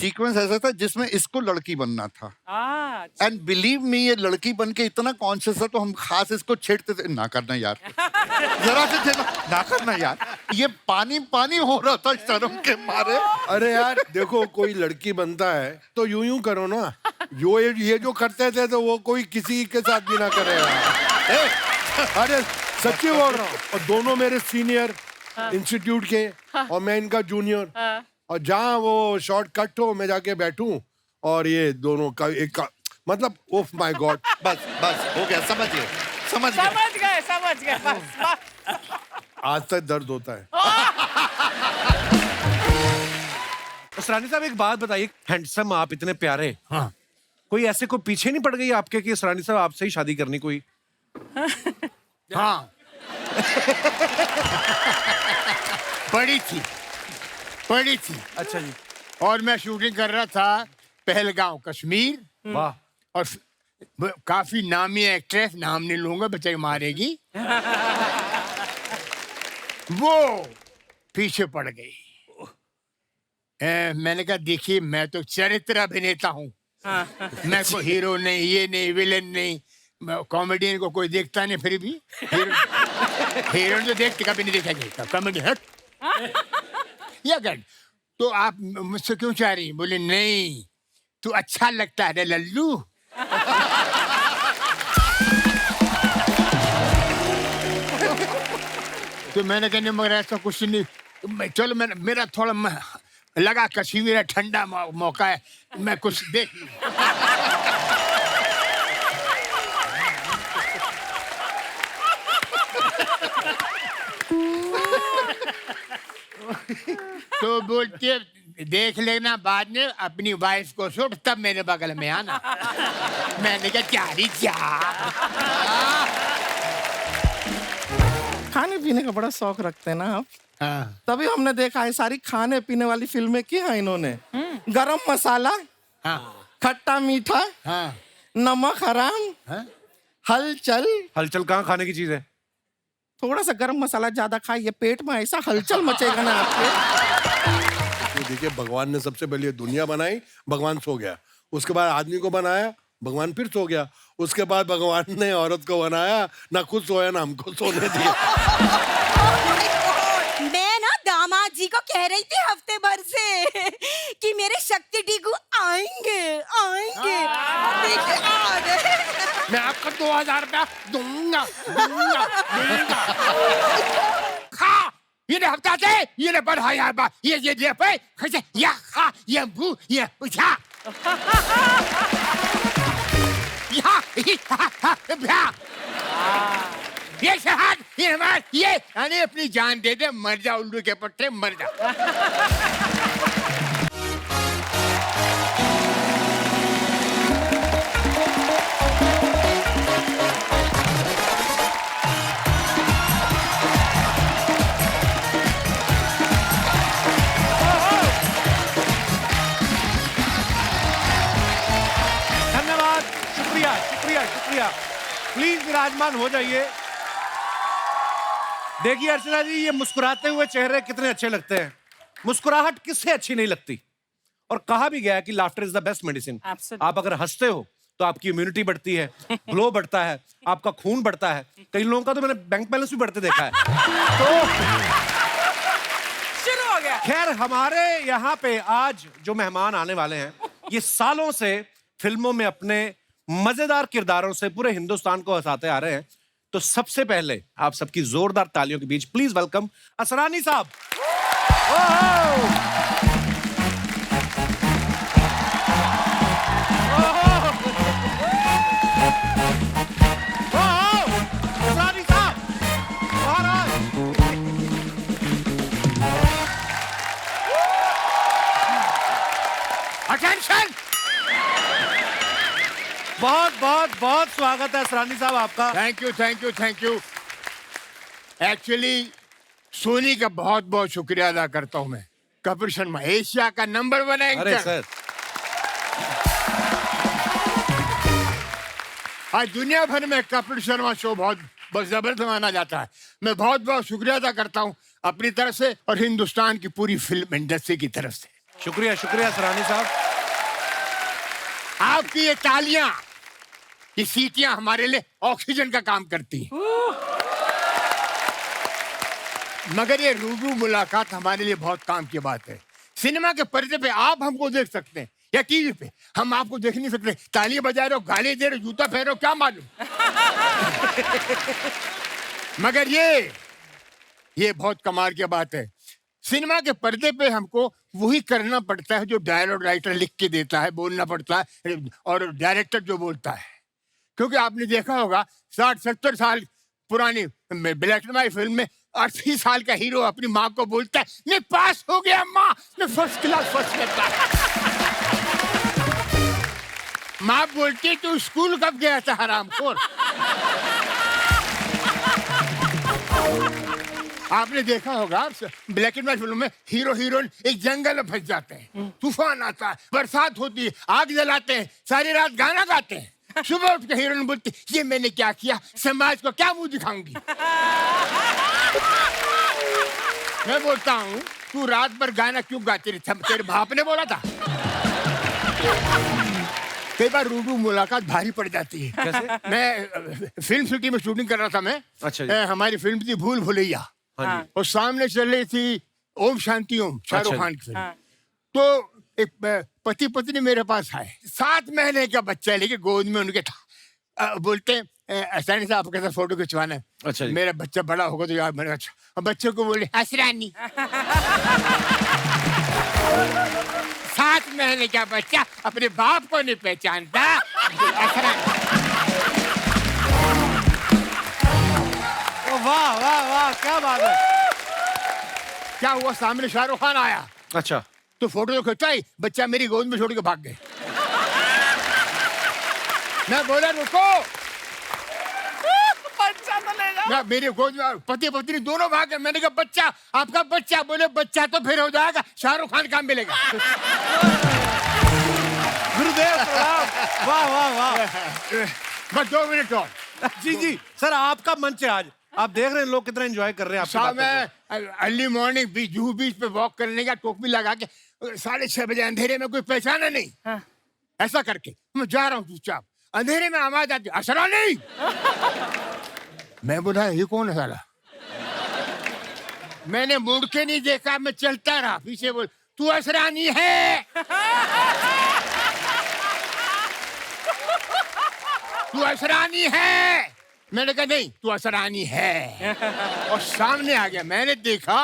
Sequence ऐसा था जिसमें इसको लड़की बनना था अच्छा। एंड बिलीव मी ये लड़की बन के इतना कॉन्शियस है तो हम खास इसको छेड़ते थे ना करना यार जरा से थे ना करना यार ये पानी पानी हो रहा था शर्म के मारे। अरे यार देखो कोई लड़की बनता है तो यूं यूं करो ना, ये जो करते थे तो वो कोई किसी के साथ भी ना करेगा। अरे सच्ची बोल रहा हूँ। और दोनों मेरे सीनियर इंस्टीट्यूट के और मैं इनका जूनियर, और जहाँ वो शॉर्ट कट हो मैं जाके बैठूं और ये दोनों का एक का मतलब ओह माय गॉड। बस बस हो गया समझ गए समझ गए बस। आज तक दर्द होता है। असरानी साहब एक बात बताइए, हैंडसम आप इतने प्यारे, हाँ। कोई ऐसे को पीछे नहीं पड़ गई आपके कि असरानी साहब आपसे ही शादी करनी कोई? हाँ पड़ी थी। अच्छा जी। और मैं शूटिंग कर रहा था पहलगांव कश्मीर, वाह। और काफी नामी एक्ट्रेस, नाम नहीं लूंगा बच्चे मारेगी, वो पीछे पड़ गई। मैंने कहा देखिए मैं तो चरित्र अभिनेता हूँ, मैं कोई हीरो नहीं, ये नहीं, विलेन नहीं, कॉमेडियन को कोई देखता नहीं, फिर भी हीरोइन तो देखते कभी नहीं देखा कॉमेडी हट या कर। तो आप मुझसे क्यों चाह रही? बोले नहीं तू अच्छा लगता है लल्लू। तो मैंने कहने मगर ऐसा कुछ नहीं, चलो मैंने मेरा थोड़ा लगा कश्मीर है, ठंडा मौका है, मैं कुछ देख लूं। तो बोलते देख लेना बाद में अपनी वाइफ को सुट तब मेरे बगल में आना। मैंने कहा चारी चार। खाने पीने का बड़ा शौक रखते हैं ना आप? हाँ। तभी हमने देखा है सारी खाने पीने वाली फिल्में की हैं इन्होंने। गरम मसाला, हाँ। खट्टा मीठा, हाँ। नमक हराम, हाँ? हलचल। हलचल कहाँ खाने की चीज है? थोड़ा सा गरम मसाला ज्यादा खाइए, पेट में ऐसा हलचल मचेगा ना आपके। तो देखिए भगवान ने सबसे पहले दुनिया बनाई, भगवान सो गया, उसके बाद आदमी को बनाया, भगवान फिर सो गया, उसके बाद भगवान ने औरत को बनाया, ना खुद सोया ना हमको सोने दिया। मैं ना दामाद जी को कह रही थी हफ्ते भर से कि मेरे शक्ति टीकू आएंगे आएंगे, देखिए आ गए। मैं आपको 2000 रुपया दूंगा दूंगा दूंगा। खा ये हफ्ता से ये बढ़ाई बा ये पे कैसे या खा ये भू ये उठा या ये शहद ये मार ये अरे अपनी जान दे दे, मर जा उल्लू के पट्टे मर जा। धन्यवाद, शुक्रिया शुक्रिया शुक्रिया। प्लीज विराजमान हो जाइए। देखिए अर्चना जी, ये मुस्कुराते हुए चेहरे कितने अच्छे लगते हैं। मुस्कुराहट किससे अच्छी नहीं लगती? और कहा भी गया है कि laughter is the best medicine. आप अगर हंसते हो तो आपकी इम्यूनिटी बढ़ती है, ग्लो बढ़ता है, आपका खून बढ़ता है। कई लोगों का तो मैंने बैंक बैलेंस भी बढ़ते देखा है। तो शुरू हो गया। खैर, हमारे यहाँ पे आज जो मेहमान आने वाले हैं, ये सालों से फिल्मों में अपने मजेदार किरदारों से पूरे हिंदुस्तान को हंसाते आ रहे हैं। तो सबसे पहले आप सबकी जोरदार तालियों के बीच प्लीज वेलकम असरानी साहब। असरानी साहब, अटेंशन। बहुत बहुत बहुत स्वागत है असरानी साहब आपका। Thank you thank you thank you. Actually Sony का बहुत बहुत शुक्रिया अदा करता हूं मैं। कपिल शर्मा एशिया का नंबर 1 अरे एंकर। सर, आज दुनिया भर में कपिल शर्मा शो बहुत जबरदस्त माना जाता है। मैं बहुत बहुत शुक्रिया अदा करता हूं अपनी तरफ से और हिंदुस्तान की पूरी फिल्म इंडस्ट्री की तरफ से। शुक्रिया शुक्रिया सरानी साहब। आपकी ये तालियां, ये सीटियां हमारे लिए ऑक्सीजन का काम करती हैं। मगर ये रूबरू मुलाकात हमारे लिए बहुत काम की बात है। सिनेमा के पर्दे पे आप हमको देख सकते हैं या टीवी पे, हम आपको देख नहीं सकते। तालियां बजा रहे हो, गाली दे रहे हो, जूता फेरो, क्या मालूम। मगर ये बहुत कमाल की बात है। सिनेमा के पर्दे पे हमको वही करना पड़ता है जो डायलॉग राइटर लिख के देता है, बोलना पड़ता है, और डायरेक्टर जो बोलता है। क्योंकि आपने देखा होगा 60-70 साल पुरानी ब्लैक एंड व्हाइट फिल्म में 80 साल का हीरो अपनी माँ को बोलता है, मैं पास हो गया माँ, मैं फर्स्ट क्लास फर्स्ट करता। माँ बोलती तू स्कूल कब गया था हरामखोर। आपने देखा होगा ब्लैक एंड व्हाइट फिल्म में हीरो हीरोइन एक जंगल में फंस जाते हैं, तूफान आता है, बरसात होती है, आग जलाते हैं, सारी रात गाना गाते हैं। सुबह उठ के हीरोइन बोलती ये मैंने क्या किया, समाज को क्या मुंह दिखाऊंगी। मैं बोलता हूँ तू रात भर गाना क्यों गाती रही, तेरे बाप ने बोला था। कई बार रूबरू मुलाकात भारी पड़ जाती है। कैसे? मैं फिल्म सिटी में शूटिंग कर रहा था मैं। अच्छा जी। हमारी फिल्म थी भूल भुलैया, हाँ और सामने चल रही थी ओम शांति ओम, शाहरुख खान की फिल्म। तो एक पति पत्नी मेरे पास आए, 7 महीने का बच्चा लेके गोद में उनके था। बोलते असानी साहब आपके साथ फोटो खिंचवाना है। अच्छा जी। मेरा बच्चा बड़ा होगा तो यार मैंने अच्छा। और बच्चे को बोले असरानी। 7 महीने का बच्चा अपने बाप को नहीं पहचानता। वाह वाह वाह, क्या बात है। क्या हुआ, सामने शाहरुख खान आया अच्छा, तो फोटो तो खिंचाई, बच्चा मेरी गोद में छोड़ के भाग गए। मैं बोला रुको, बच्चा तो ले जाओ। मैं मेरे गोद में पति पत्नी दोनों भाग गए। मैंने कहा बच्चा, आपका बच्चा। बोले बच्चा तो फिर हो जाएगा, शाहरुख खान काम मिलेगा। गुरुदेव प्रणाम। वाह वाह वाह। बस 2 मिनट और। जी जी सर, आपका मंच है आज, आप देख रहे हैं लोग कितना एंजॉय कर रहे हैं आपकी साहब बातों को। मैं अर्ली मॉर्निंग जूहू बीच पे वॉक करने का, टोपी लगा के 6:30 बजे अंधेरे में कोई पहचाना नहीं, ऐसा करके मैं जा रहा हूँ चुपचाप। अंधेरे में आवाज आती असरा नहीं। मैं बोला ये कौन है साला। मैंने मुड़ के नहीं देखा, मैं चलता रहा। पीछे बोल तू असरानी है, तू असरानी है। मैंने कहा नहीं तू असरानी है। और सामने आ गया, मैंने देखा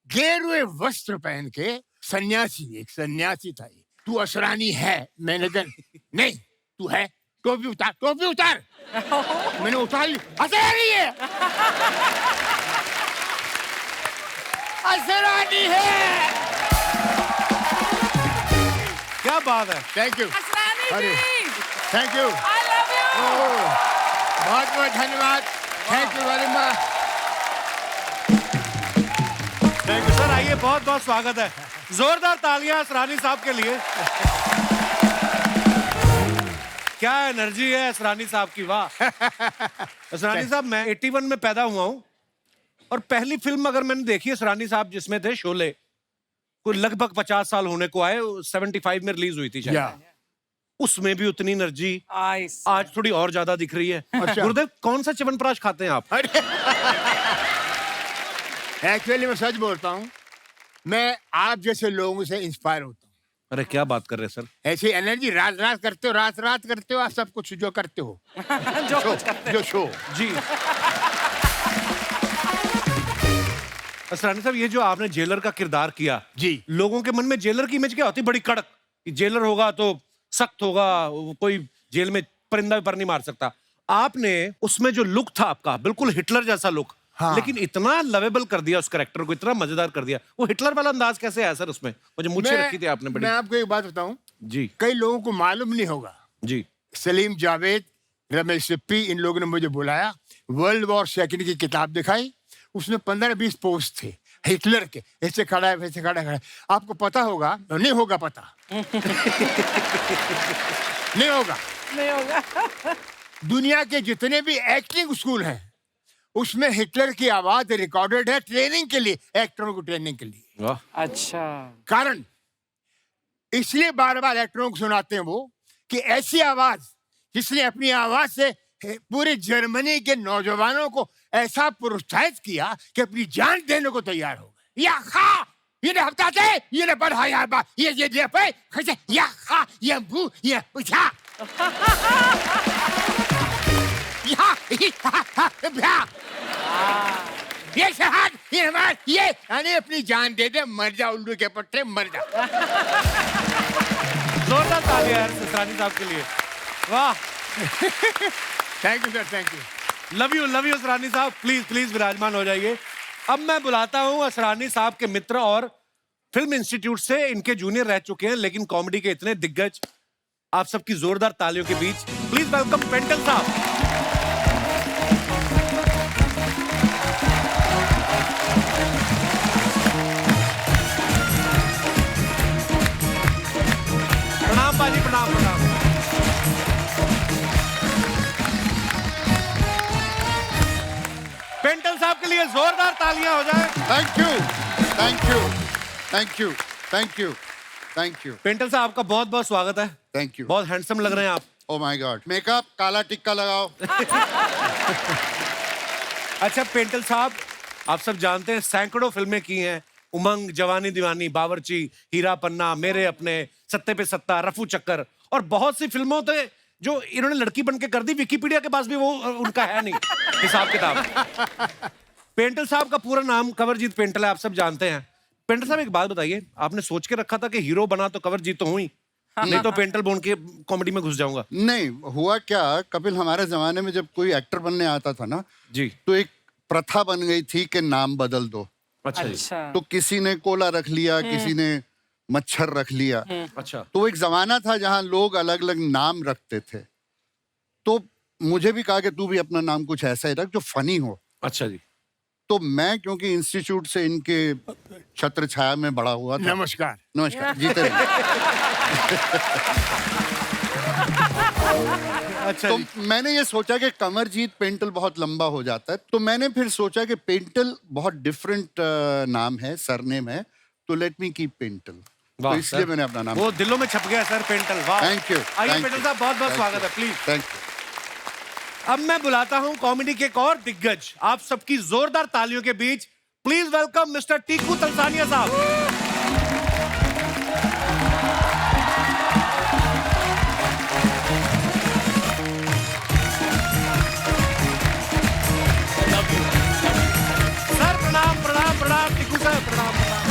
गेरुए वस्त्र पहन के सन्यासी, एक सन्यासी था। ये तू असरानी है। मैंने कहा नहीं तू है, टोपी उतार, टोपी उतार। मैंने उतार ली, असरानी है, असरानी है। क्या बात है। थैंक यू, असरानी अरे जी, thank you, I love you. बहुत बहुत धन्यवाद। Thank you very much. Thank you sir, आइए, बहुत बहुत स्वागत है। जोरदार तालियां असरानी साहब के लिए। क्या एनर्जी है असरानी साहब की, वाह। असरानी साहब, मैं 81 में पैदा हुआ हूं, और पहली फिल्म अगर मैंने देखी असरानी साहब जिसमें थे शोले, कोई लगभग 50 साल होने को आए, 75 में रिलीज हुई थी शायद। या उसमें भी उतनी एनर्जी Nice. आज थोड़ी और ज्यादा दिख रही है। अच्छा। गुरुदेव, कौन सा च्यवनप्राश खाते हैं आप? एक्चुअली मैं सच बोलता हूँ, मैं आप जैसे लोगों से इंस्पायर होता हूँ। अरे क्या बात कर रहे हैं सर। ऐसी एनर्जी रात रात करते हो, रात रात करते हो आप सब कुछ जो करते हो। जो कुछ करते जो शो जी। असरानी साहब, ये जो आपने जेलर का किरदार किया, जी। लोगों के मन में जेलर की इमेज क्या होती है? बड़ी कड़क, कि जेलर होगा तो सख्त होगा, वो कोई जेल में परिंदा भी पर नहीं मार सकता। आपने उसमें जो लुक था आपका, बिल्कुल हिटलर जैसा लुक, हाँ। लेकिन इतना लवेबल कर दिया उस कैरेक्टर को, इतना मजेदार कर दिया। वो हिटलर वाला अंदाज कैसे आया सर उसमें? मुझे मुझे रखी थी आपने बड़ी। मैं आपको एक बात बताऊं, जी कई लोगों को मालूम नहीं होगा। जी। सलीम जावेद, रमेश सिप्पी, इन लोगों ने मुझे बुलाया, वर्ल्ड वॉर सेकंड की किताब दिखाई। उसमें 15-20 पोस्ट थे हिटलर के, ऐसे खड़ा है, वैसे खड़ा है। आपको पता होगा, नहीं होगा पता। नहीं होगा। नहीं होगा। दुनिया के जितने भी एक्टिंग स्कूल हैं उसमें हिटलर की आवाज रिकॉर्डेड है, ट्रेनिंग के लिए, एक्टरों को ट्रेनिंग के लिए। वाह। अच्छा। कारण इसलिए बार बार एक्टरों को सुनाते हैं वो कि ऐसी आवाज जिसने अपनी आवाज से पूरे जर्मनी के नौजवानों को ऐसा प्रोत्साहित किया कि अपनी जान देने को तैयार हो गए। या खा ये ने हफ्ता थे ये ने बढ़ा यार बा ये पे खसे या खा ये भू ये उठा ये शहाद ये मार ये यानी अपनी जान दे दे मर जा उल्लू के पट्टे मर जा। जोरदार तालियां यार असरानी साहब के लिए। वाह, thank you sir, thank you. Love you Asrani साहब। प्लीज प्लीज विराजमान हो जाइए। अब मैं बुलाता हूं असरानी साहब के मित्र और फिल्म इंस्टीट्यूट से इनके जूनियर रह चुके हैं लेकिन कॉमेडी के इतने दिग्गज, आप सबकी जोरदार तालियों के बीच प्लीज वेलकम पेंटल साहब। प्रणाम बाजी, प्रणाम प्रणाम। पेंटल साहब के लिए जोरदार तालियां हो जाए। Thank you, thank you, thank you, thank you, thank you, Paintal साहब आपका बहुत बहुत स्वागत है। Thank you. बहुत हैंडसम लग रहे हैं आप। ओ माय गॉड, मेकअप काला टिक्का लगाओ। अच्छा पेंटल साहब, आप सब जानते हैं सैकड़ों फिल्में की हैं, उमंग, जवानी दीवानी, बावर्ची, हीरा पन्ना, मेरे अपने, सत्ते पे सत्ता, रफू चक्कर और बहुत सी फिल्मों थे जो इन्होंने लड़की बन के कर दी। विकिपीडिया के पास भी वो उनका है नहीं हिसाब किताब। पेंटल साहब का पूरा नाम कंवरजीत पेंटल है, आप सब जानते हैं। पेंटल साहब एक बात बताइए, आपने सोच के रखा था कि हीरो बना तो कंवरजीत तो हूं ही, नहीं तो पेंटल बोन के कॉमेडी में घुस जाऊंगा? नहीं हुआ क्या, कपिल, हमारे जमाने में जब कोई एक्टर बनने आता था ना जी, तो एक प्रथा बन गई थी कि नाम बदल दो। अच्छा जी, अच्छा। तो किसी ने कोला रख लिया, किसी ने मच्छर रख लिया। अच्छा। तो एक जमाना था जहां लोग अलग अलग नाम रखते थे। तो मुझे भी कहा कि तू भी अपना नाम कुछ ऐसा ही रख जो फनी हो। अच्छा जी। तो मैं क्योंकि इंस्टीट्यूट से इनके छत्र छाया में बड़ा हुआ था। नमस्कार। नमस्कार, जीते रहिए। अच्छा तो जी। मैंने ये सोचा कि कमरजीत पेंटल बहुत लंबा हो जाता है, तो मैंने फिर सोचा कि पेंटल बहुत डिफरेंट नाम है, सरनेम है, तो लेट मी कीप पेंटल। तो इसलिए मैंने अपना नाम। वो दिलों में छप गया सर, पेंटल। वाह, थैंक यू। आइए पेंटल साहब, बहुत बहुत स्वागत है, प्लीज। Thank you. अब मैं बुलाता हूं कॉमेडी के एक और दिग्गज, आप सबकी जोरदार तालियों के बीच please welcome mister Tiku Talsania साहब। सर प्रणाम प्रणाम प्रणाम, टीकू सर प्रणाम प्रणाम।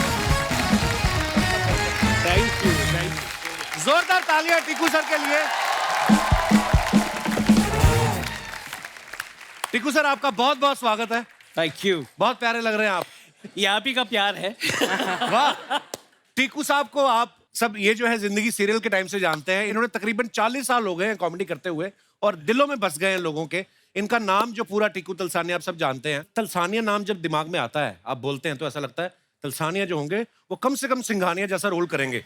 Thank you, thank you. जोरदार तालियां टीकू सर के लिए। टीकू सर आपका बहुत बहुत स्वागत है। Thank you. बहुत प्यारे लग रहे हैं आप। ये आप ही का प्यार है। वाह, टीकू साहब को आप सब ये जो है जिंदगी सीरियल के टाइम से जानते हैं। इन्होंने तकरीबन 40 साल हो गए हैं कॉमेडी करते हुए और दिलों में बस गए हैं लोगों के। इनका नाम जो पूरा टीकू तलसानिया आप सब जानते हैं। तलसानिया नाम जब दिमाग में आता है, आप बोलते हैं तो ऐसा लगता है तलसानिया जो होंगे वो कम से कम सिंघानिया जैसा रोल करेंगे।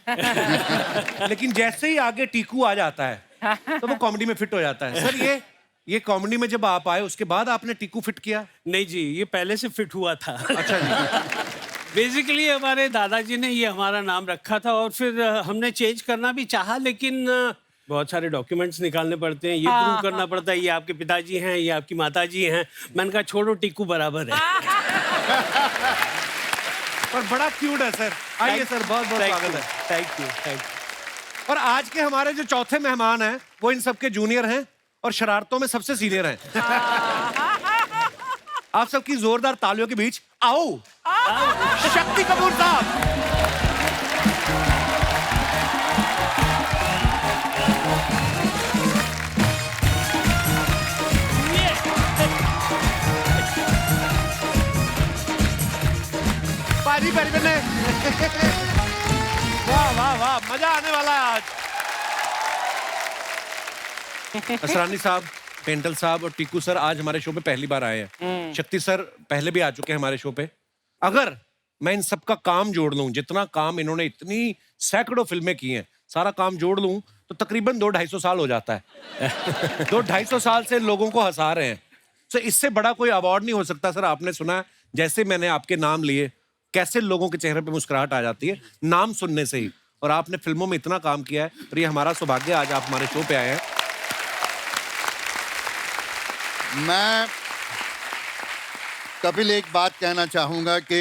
लेकिन जैसे ही आगे टीकू आ जाता है तो वो कॉमेडी में फिट हो जाता है। सर ये कॉमेडी में जब आप आए उसके बाद आपने टीकू फिट किया? नहीं जी, ये पहले से फिट हुआ था। अच्छा जी। बेसिकली हमारे दादाजी ने ये हमारा नाम रखा था और फिर हमने चेंज करना भी चाहा, लेकिन बहुत सारे डॉक्यूमेंट्स निकालने पड़ते हैं, ये प्रूव करना पड़ता है ये आपके पिताजी हैं, ये आपकी माताजी हैं। मैंने कहा छोड़ो, टीकू बराबर है। और बड़ा क्यूट है सर। आइए सर, बहुत बहुत स्वागत है। Thank you, thank you. और आज के हमारे जो चौथे मेहमान हैं वो इन सबके जूनियर हैं और शरारतों में सबसे सीनियर हैं। आप सबकी जोरदार तालियों के बीच आओ शक्ति कपूर साहब। पाजी पैरी बने। वाह वाह वाह, मजा आने वाला है आज। असरानी साहब, पेंटल साहब और टीकू सर आज हमारे शो पे पहली बार आए हैं। शक्ति सर पहले भी आ चुके हैं हमारे शो पे। अगर मैं इन सबका काम जोड़ लूं, जितना काम इन्होंने इतनी सैकड़ों फिल्में की हैं, सारा काम जोड़ लूं तो तकरीबन 200-250 साल हो जाता है। 200-250 साल से लोगों को हंसा रहे हैं। तो इससे बड़ा कोई अवार्ड नहीं हो सकता। सर आपने सुना है, जैसे मैंने आपके नाम लिए कैसे लोगों के चेहरे पे मुस्कुराहट आ जाती है नाम सुनने से ही। और आपने फिल्मों में इतना काम किया है, और ये हमारा सौभाग्य आज आप हमारे शो पे आए हैं। मैं कपिल एक बात कहना चाहूंगा कि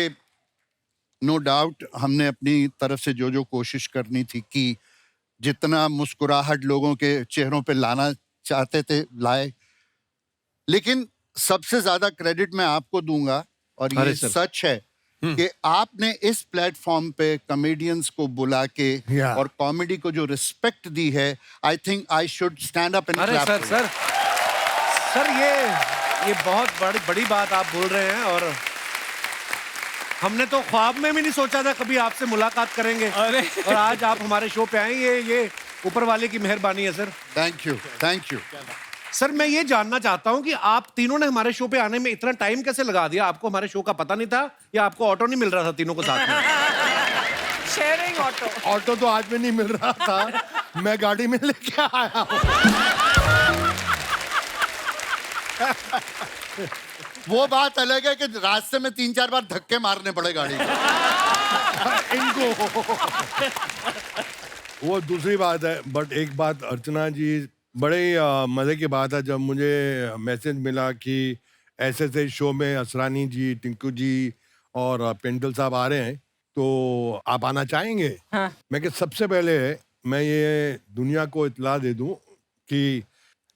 नो डाउट हमने अपनी तरफ से जो जो कोशिश करनी थी कि जितना मुस्कुराहट लोगों के चेहरों पे लाना चाहते थे लाए, लेकिन सबसे ज्यादा क्रेडिट मैं आपको दूंगा और ये सच है कि आपने इस प्लेटफॉर्म पे कॉमेडियंस को बुला के और कॉमेडी को जो रिस्पेक्ट दी है, I think I should stand up and clap. Sir ये बहुत बड़ी बात आप बोल रहे हैं, और हमने तो ख्वाब में भी नहीं सोचा था कभी आपसे मुलाकात करेंगे, और आज आप हमारे शो पे आए, ये ऊपर वाले की मेहरबानी है सर। Thank you. सर मैं ये जानना चाहता हूँ कि आप तीनों ने हमारे शो पे आने में इतना टाइम कैसे लगा दिया? आपको हमारे शो का पता नहीं था या आपको ऑटो नहीं मिल रहा था तीनों को साथ में? शेयरिंग ऑटो तो आज में नहीं मिल रहा था, मैं गाड़ी में लेके आया हूँ। वो बात अलग है कि रास्ते में 3-4 बार धक्के मारने पड़े गाड़ी को। इनको वो दूसरी बात है। बट एक बात अर्चना जी, बड़े ही मजे की बात है जब मुझे मैसेज मिला कि ऐसे शो में असरानी जी, टिंकू जी और पेंटल साहब आ रहे हैं, तो आप आना चाहेंगे? हाँ। मैं कि सबसे पहले मैं ये दुनिया को इत्तला दे दूं कि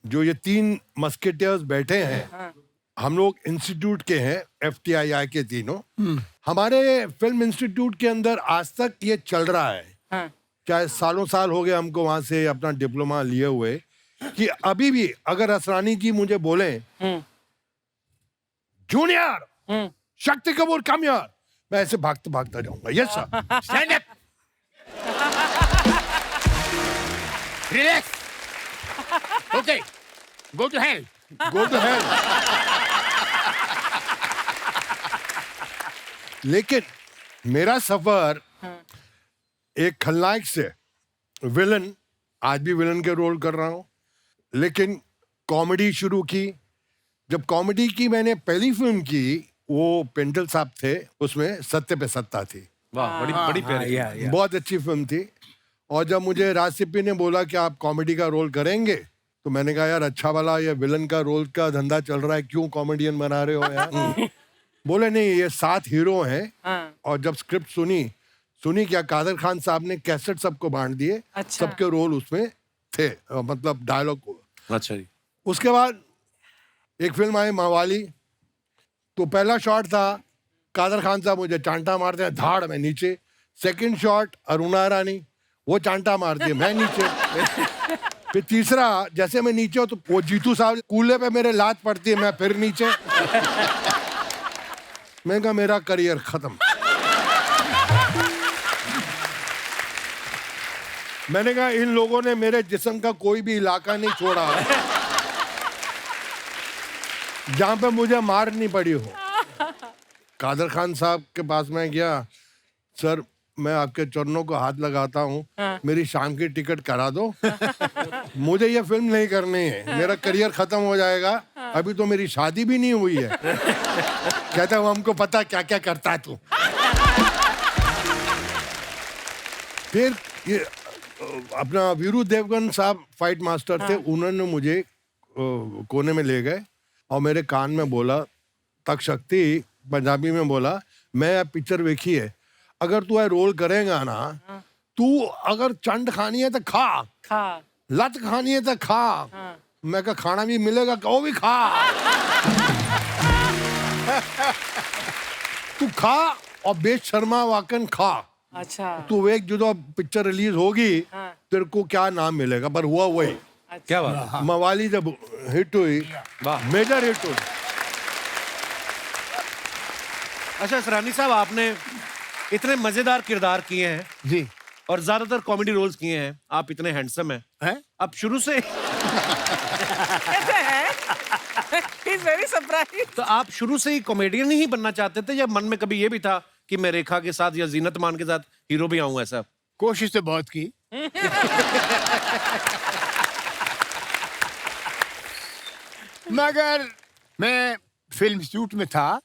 जो ये 3 मस्केटियर्स बैठे हैं, हाँ। हम लोग इंस्टीट्यूट के हैं, FTII के तीनों। हमारे फिल्म इंस्टीट्यूट के अंदर आज तक ये चल रहा है, हाँ। चाहे सालों साल हो गए हमको वहां से अपना डिप्लोमा लिए हुए, कि अभी भी अगर असरानी जी मुझे बोले जूनियर शक्ति कपूर कम यार, मैं ऐसे भागता जाऊंगा। Yes sir. Stand up, relax, okay, go to hell. लेकिन मेरा सफर एक खलनायक से विलन, आज भी विलन के रोल कर रहा हूं, लेकिन कॉमेडी शुरू की। जब कॉमेडी की मैंने पहली फिल्म की, वो पेंटल साहब थे, उसमें सत्य पे सत्ता थी। वाह, बड़ी प्यारी, बहुत अच्छी फिल्म थी। और जब मुझे राज सिप्पी ने बोला कि आप कॉमेडी का रोल करेंगे, तो मैंने कहा यार अच्छा वाला ये विलन का रोल का धंधा चल रहा है, क्यों कॉमेडियन बना रहे हो यार? बोले नहीं, ये 7 हीरो हैं। और जब स्क्रिप्ट सुनी क्या, कादर खान साहब ने कैसेट सबको बांट दिए। अच्छा। सबके रोल उसमें थे, मतलब डायलॉग। अच्छा जी। उसके बाद एक फिल्म आई मवाली, तो पहला शॉट था कादर खान साहब मुझे चांटा मारते हैं धाड़ में नीचे। सेकंड शॉट अरुणा रानी, वो चांटा मारती है, मैं नीचे। फिर तीसरा, जैसे मैं नीचे हूं तो वो जीतू साहब कूले पे मेरे लात पड़ती है, मैं फिर नीचे। मैंने कहा मेरा करियर खत्म। मैंने कहा इन लोगों ने मेरे जिस्म का कोई भी इलाका नहीं छोड़ा जहां पे मुझे मार नहीं पड़ी हो। कादर खान साहब के पास मैं गया, सर मैं आपके चरणों को हाथ लगाता हूँ, मेरी शाम की टिकट करा दो। मुझे ये फिल्म नहीं करनी है, मेरा करियर खत्म हो जाएगा, अभी तो मेरी शादी भी नहीं हुई है। कहता हूँ हमको पता क्या क्या करता है तू। फिर ये अपना वीरू देवगन साहब फाइट मास्टर थे, उन्होंने मुझे कोने में ले गए और मेरे कान में बोला, तक शक्ति पंजाबी में बोला, मैं पिक्चर देखी है, अगर तू ये रोल करेगा ना, तू अगर चंड खानी है तो खा, लत खानी है तो खा। मैं कहा खाना भी मिलेगा, वो भी खा। तू खा और बेशर्मा वाकन खा। अच्छा। तू एक जो पिक्चर रिलीज होगी, तेरे को क्या नाम मिलेगा, पर हुआ वही। अच्छा। क्या बात। मवाली जब हिट हुई, मेजर हिट हुई। अच्छा सरानी साहब, आपने इतने मजेदार किरदार किए हैं जी, और ज्यादातर कॉमेडी रोल्स किए हैं, आप इतने हैंडसम हैं। अब शुरू से He's very surprised. तो आप शुरू से ही कॉमेडियन ही बनना चाहते थे, या मन में कभी ये भी था कि मैं रेखा के साथ या जीनत मान के साथ हीरो भी आऊं? ऐसा कोशिश तो बहुत की। मगर मैं फिल्म इंस्टीट्यूट में था,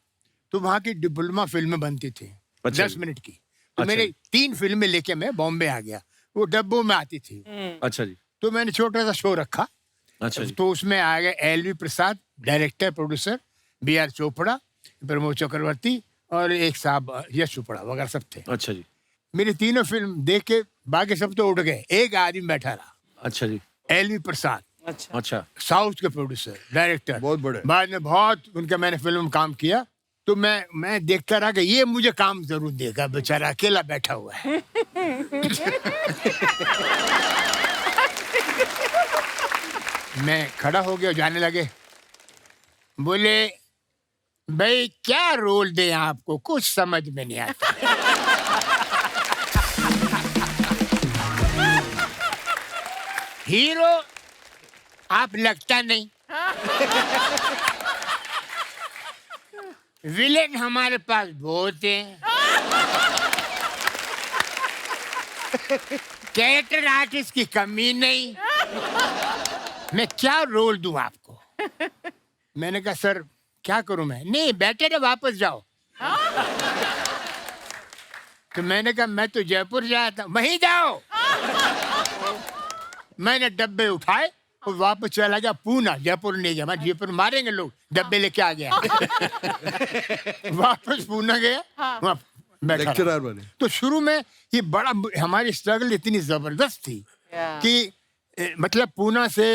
तो वहां की डिप्लोमा फिल्में बनती थी, 10 मिनट की। तो मेरे 3 फिल्में लेके मैं बॉम्बे आ गया। वो डब्बों में आती थी। अच्छा जी, तो मैंने छोटा सा शो रखा। अच्छा जी, तो उसमें आ गए L V Prasad, director producer, B R Chopra, Pramod Chakraborty और एक साहब यश चोपड़ा वगैरह सब थे। अच्छा जी, मेरी तीनों फिल्म देख के बाकी सब तो उठ गए, एक आदमी बैठा रहा, अच्छा जी, एलवी प्रसाद, अच्छा अच्छा, साउथ के प्रोड्यूसर, डायरेक्टर, बहुत बड़े। बाद में बहुत उनका मैंने फिल्म में काम किया। तो मैं देखता रहा कि ये मुझे काम जरूर देगा, बेचारा अकेला बैठा हुआ है। मैं खड़ा हो गया, जाने लगे, बोले भाई क्या रोल दे आपको, कुछ समझ में नहीं आता। हीरो आप लगता नहीं, विलेन हमारे पास बहुत हैं, कैरेक्टर आर्टिस्ट की कमी नहीं, मैं क्या रोल दूं आपको। मैंने कहा सर क्या करूं मैं, नहीं बेटर है वापस जाओ। तो मैंने कहा मैं तो जयपुर जाया था, वहीं जाओ। मैंने डब्बे उठाए और वापस चला गया पूना, जयपुर नहीं गया, मैं जयपुर मारेंगे लोग, डब्बे लेके आ गया। वापस पूना गया, वहाँ बैठा रहा। लेक्चरर बने। तो शुरू में ये बड़ा हमारी स्ट्रगल इतनी जबरदस्त थी कि मतलब पूना से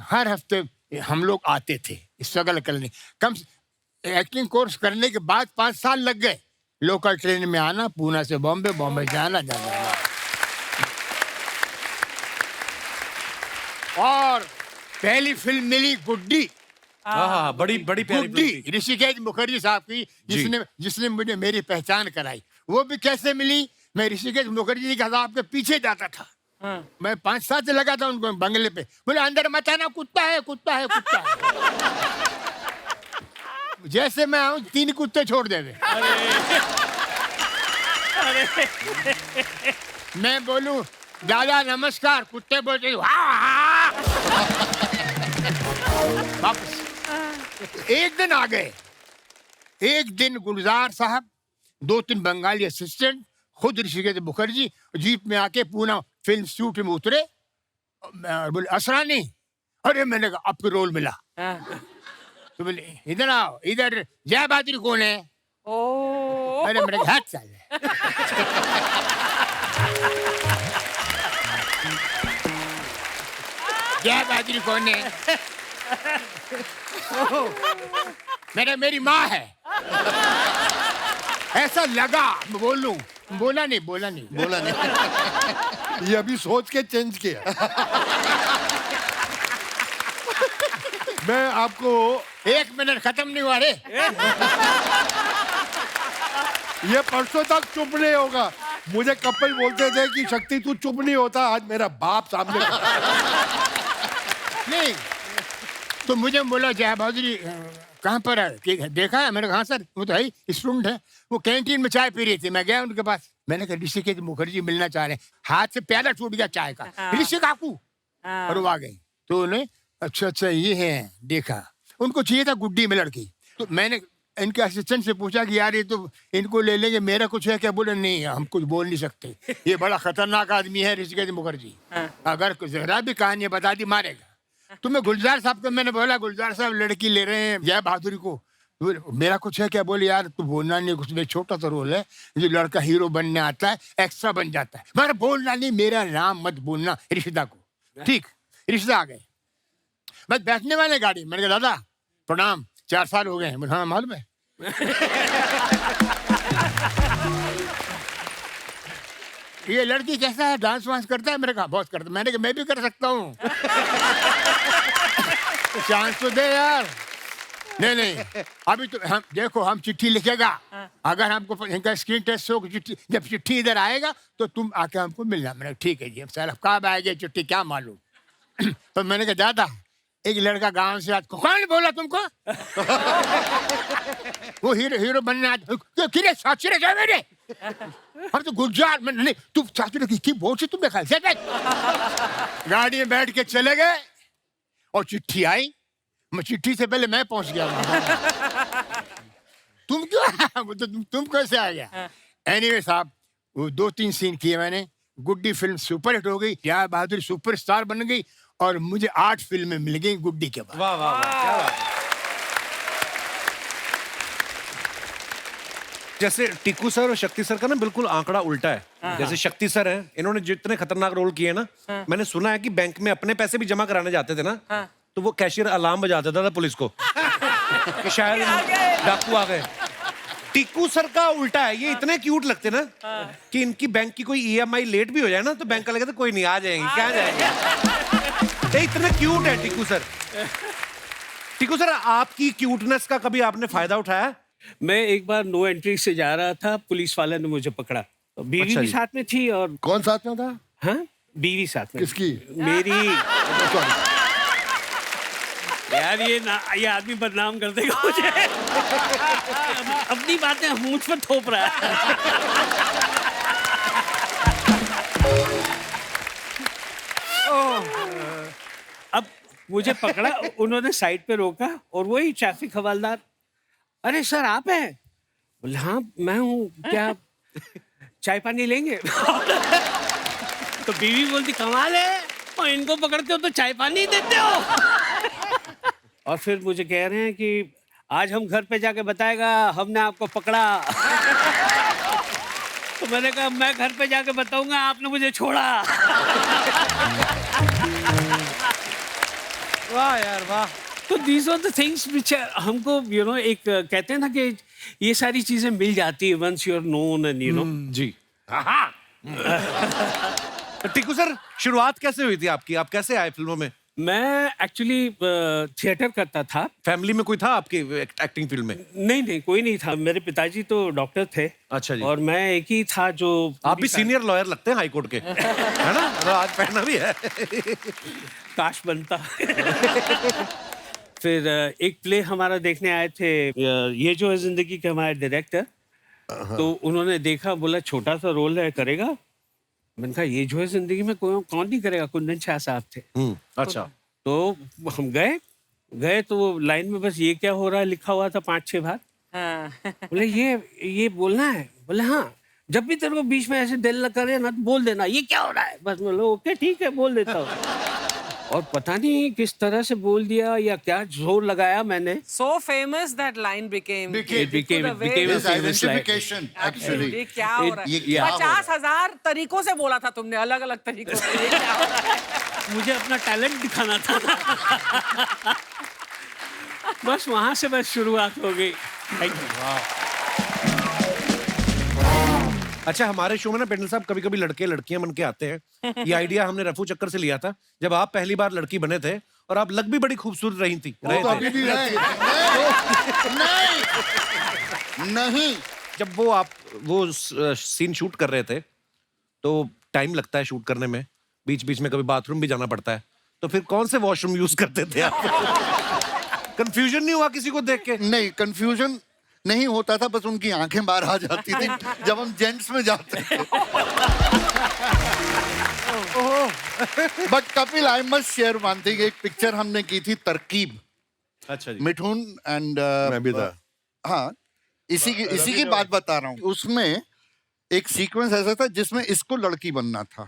हर हफ्ते हम लोग आते थे स्ट्रगल करने। कम एक्टिंग कोर्स करने के बाद 5 साल लग गए लोकल ट्रेन में आना, पूना से बॉम्बे, बॉम्बे जाना जाना। और पहली फिल्म मिली गुड्डी, हाँ, बड़ी बड़ी प्यारी फिल्म थी। गुड्डी ऋषिकेश मुखर्जी साहब की, जिसने मुझे मेरी पहचान कराई। वो भी कैसे मिली, मैं ऋषिकेश मुखर्जी के साहब के पीछे जाता था। मैं 5-7 लगा था उनको बंगले पे, बोले अंदर मत आना, कुत्ता है कुत्ता है कुत्ता है। जैसे मैं आऊं 3 कुत्ते छोड़ दे। मैं बोलूं दादा नमस्कार, कुत्ते बोलते वापस। एक दिन आ गए, एक दिन गुलजार साहब, 2-3 बंगाली असिस्टेंट, खुद ऋषिकेश मुखर्जी जीप में आके पूना फिल्म शूट में उतरे। बोले असरानी, अरे मैंने कहा आपको रोल मिला। तो बोले इधर आओ, इधर जय बहादुर कौन है। अरे मैंने कहा हट साले। जय बहादुर कौन है। मेरी माँ है। ऐसा लगा, बोलूं, बोला नहीं। ये अभी सोच के चेंज किया। मैं आपको 1 मिनट खत्म नहीं हुआ रे। ये परसों तक चुप नहीं होगा। मुझे कपिल बोलते थे कि शक्ति तू चुप नहीं होता, आज मेरा बाप सामने। नहीं तो मुझे बोला जय बहादुरी कहाँ पर है, कि देखा है। मैंने कहा हाँ सर, वो तो है स्टूडेंट है। वो कैंटीन में चाय पी रही थी, मैं गया उनके पास। मैंने कहा ऋषिकेश मुखर्जी मिलना चाह रहे हैं। हाथ से प्याला टूट गया चाय का। ऋषि काकू, और वो आ गई। तो उन्हें अच्छा ये है, देखा उनको चाहिए था गुड्डी में लड़की। तो मैंने इनके असिस्टेंट से पूछा कि यार ये तो इनको ले लेंगे, मेरा कुछ है क्या। बोले नहीं हम कुछ बोल नहीं सकते, ये बड़ा खतरनाक आदमी है ऋषिकेश मुखर्जी, अगर जरा भी कहानी बता दी मारेगा। तो मैं गुलजार साहब को मैंने बोला गुलजार साहब लड़की ले रहे हैं जय बहादुरी को, मेरा कुछ है क्या। बोले यार तू बोलना नहीं, कुछ में छोटा सा रोल है, जो लड़का हीरो बनने आता है एक्स्ट्रा बन जाता है। मगर बोलना नहीं, मेरा नाम मत बोलना रिश्ता को। ठीक, रिश्ता आ गए, बस बैठने वाले गाड़ी। मैंने कहा दादा प्रणाम, 4 साल हो गए हैं। हाँ मालूम है। ये लड़की कैसा है, डांस वांस करता है। मेरे कहा बहुत करता। मैंने कहा मैं भी कर सकता हूँ। चांस तो दे यार। नहीं अभी तो हम देखो, हम चिट्ठी लिखेगा, अगर हमको इनका स्क्रीन टेस्ट हो, जब चिट्ठी इधर आएगा तो तुम आके हमको मिलना। मैंने ठीक है जी, सर कब आएगी चिट्ठी क्या मालूम। तो मैंने कहा दादा एक लड़का गांव से आज, कौन बोला तुमको। वो हीरो बनने आज किरे साचरे जा मेरे। हम तो गुलजार में नहीं, तुम साचरे की बोल से तुमने खाया। गाड़ी में बैठ के चले गए और चिट्ठी आई। मैं चिट्ठी से पहले मैं पहुंच गया। तुम क्यों, तुम कैसे आ गया। एनीवे साहब वो 2-3 सीन किए मैंने, गुड्डी फिल्म सुपरहिट हो गई, प्यार बहादुर सुपरस्टार बन गई और मुझे 8 फिल्में मिल गई गुड्डी के बाद। वाह वाह वाह, क्या बात है। जैसे टिक्कू सर और शक्ति सर का ना बिल्कुल आंकड़ा उल्टा है। जैसे शक्ति सर हैं, इन्होंने जितने खतरनाक रोल किए ना, मैंने सुना है कि बैंक में अपने पैसे भी जमा कराने जाते थे ना, तो वो कैशियर अलार्म बजा देता था पुलिस को कि शायद डाकू आ गए। टिक्कू सर का उल्टा है, ये इतने क्यूट लगते ना कि इनकी बैंक की कोई ईएमआई लेट भी हो जाए ना तो बैंक वाले कहते कोई नहीं, आ जाएंगे, क्या जाएंगे। ये इतने क्यूट है टिक्कू सर। टिक्कू सर, आपकी क्यूटनेस का कभी आपने फायदा उठाया? मैं एक बार नो एंट्री से जा रहा था, पुलिस वाले ने मुझे पकड़ा। तो बीवी अच्छा भी जी। साथ में थी और कौन साथ में था? हाँ, बीवी साथ में। किसकी? मेरी। यार ये आदमी बदनाम कर देगा मुझे। अपनी बातें मुझ पर थोप रहा है। अब मुझे पकड़ा, उन्होंने साइड पे रोका और वही ट्रैफिक हवलदार, अरे सर आप हैं? बोले हाँ मैं हूँ, क्या चाय पानी लेंगे? तो बीवी बोलती कमाल है, और इनको पकड़ते हो तो चाय पानी देते हो। और फिर मुझे कह रहे हैं कि आज हम घर पे जाके बताएगा हमने आपको पकड़ा। तो मैंने कहा मैं घर पे जाके बताऊंगा आपने मुझे छोड़ा। वाह यार वाह। तो these are the things which हमको एक कहते हैं ना कि ये सारी चीजें मिल जाती है once you are known and जी। तो टिक्कू सर, शुरुआत कैसे हुई थी आपकी? आप कैसे आए फिल्मों में? मैं एक्चुअली थिएटर करता था। फैमिली में कोई था आपकी एक्टिंग फील्ड में? नहीं कोई नहीं था, मेरे पिताजी तो डॉक्टर थे। अच्छा जी। और मैं एक ही था जो आप भी सीनियर लॉयर लगते हैं हाई कोर्ट के, है ना? तो आज पहना भी है। काश बनता। फिर एक प्ले हमारा देखने आए थे, ये जो है जिंदगी के हमारे डायरेक्टर। तो उन्होंने देखा, बोला छोटा सा रोल है, करेगा? मैंने कहा ये जो है जिंदगी में कौन नहीं करेगा, कुंदन शाह साहब थे। अच्छा। तो हम गए तो वो लाइन में बस ये क्या हो रहा है लिखा हुआ था 5-6 बार। बोले ये बोलना है? बोले हाँ, जब भी तेरे को बीच में ऐसे दिल करे ना तो बोल देना ये क्या हो रहा है। बस बोलो ओके ठीक है, बोल देता हूँ। और पता नहीं किस तरह से बोल दिया या क्या जोर लगाया मैंने। So famous that line became. It became a His famous line. identification actually. ये क्या हो रहा ये है? क्या हो रहा है? 50,000 तरीकों से बोला था तुमने, अलग अलग तरीकों से। ये क्या हो रहा है? मुझे अपना टैलेंट दिखाना था। बस वहां से बस शुरुआत हो गई। Thank you. अच्छा, हमारे शो में ना पेंडल साहब कभी कभी लड़के लड़कियां बन के आते हैं। ये आइडिया हमने रफू चक्कर से लिया था जब आप पहली बार लड़की बने थे, और आप लग भी बड़ी खूबसूरत रही थी। वो तो अभी भी है। नहीं जब वो सीन शूट कर रहे थे तो टाइम लगता है शूट करने में, बीच बीच में कभी बाथरूम भी जाना पड़ता है, तो फिर कौन से वॉशरूम यूज करते थे आप? कंफ्यूजन नहीं हुआ किसी को देख के? नहीं, कंफ्यूजन नहीं होता था, बस उनकी आंखें बाहर आ जाती थी जब हम जेंट्स में जाते थे। But Kapil, I must share one thing. एक पिक्चर हमने की थी तरकीब, अच्छा जी। मिठुन एंड मैं भी था। हाँ, इसी की बात बता रहा हूँ। उसमें एक सीक्वेंस ऐसा था जिसमें इसको लड़की बनना था।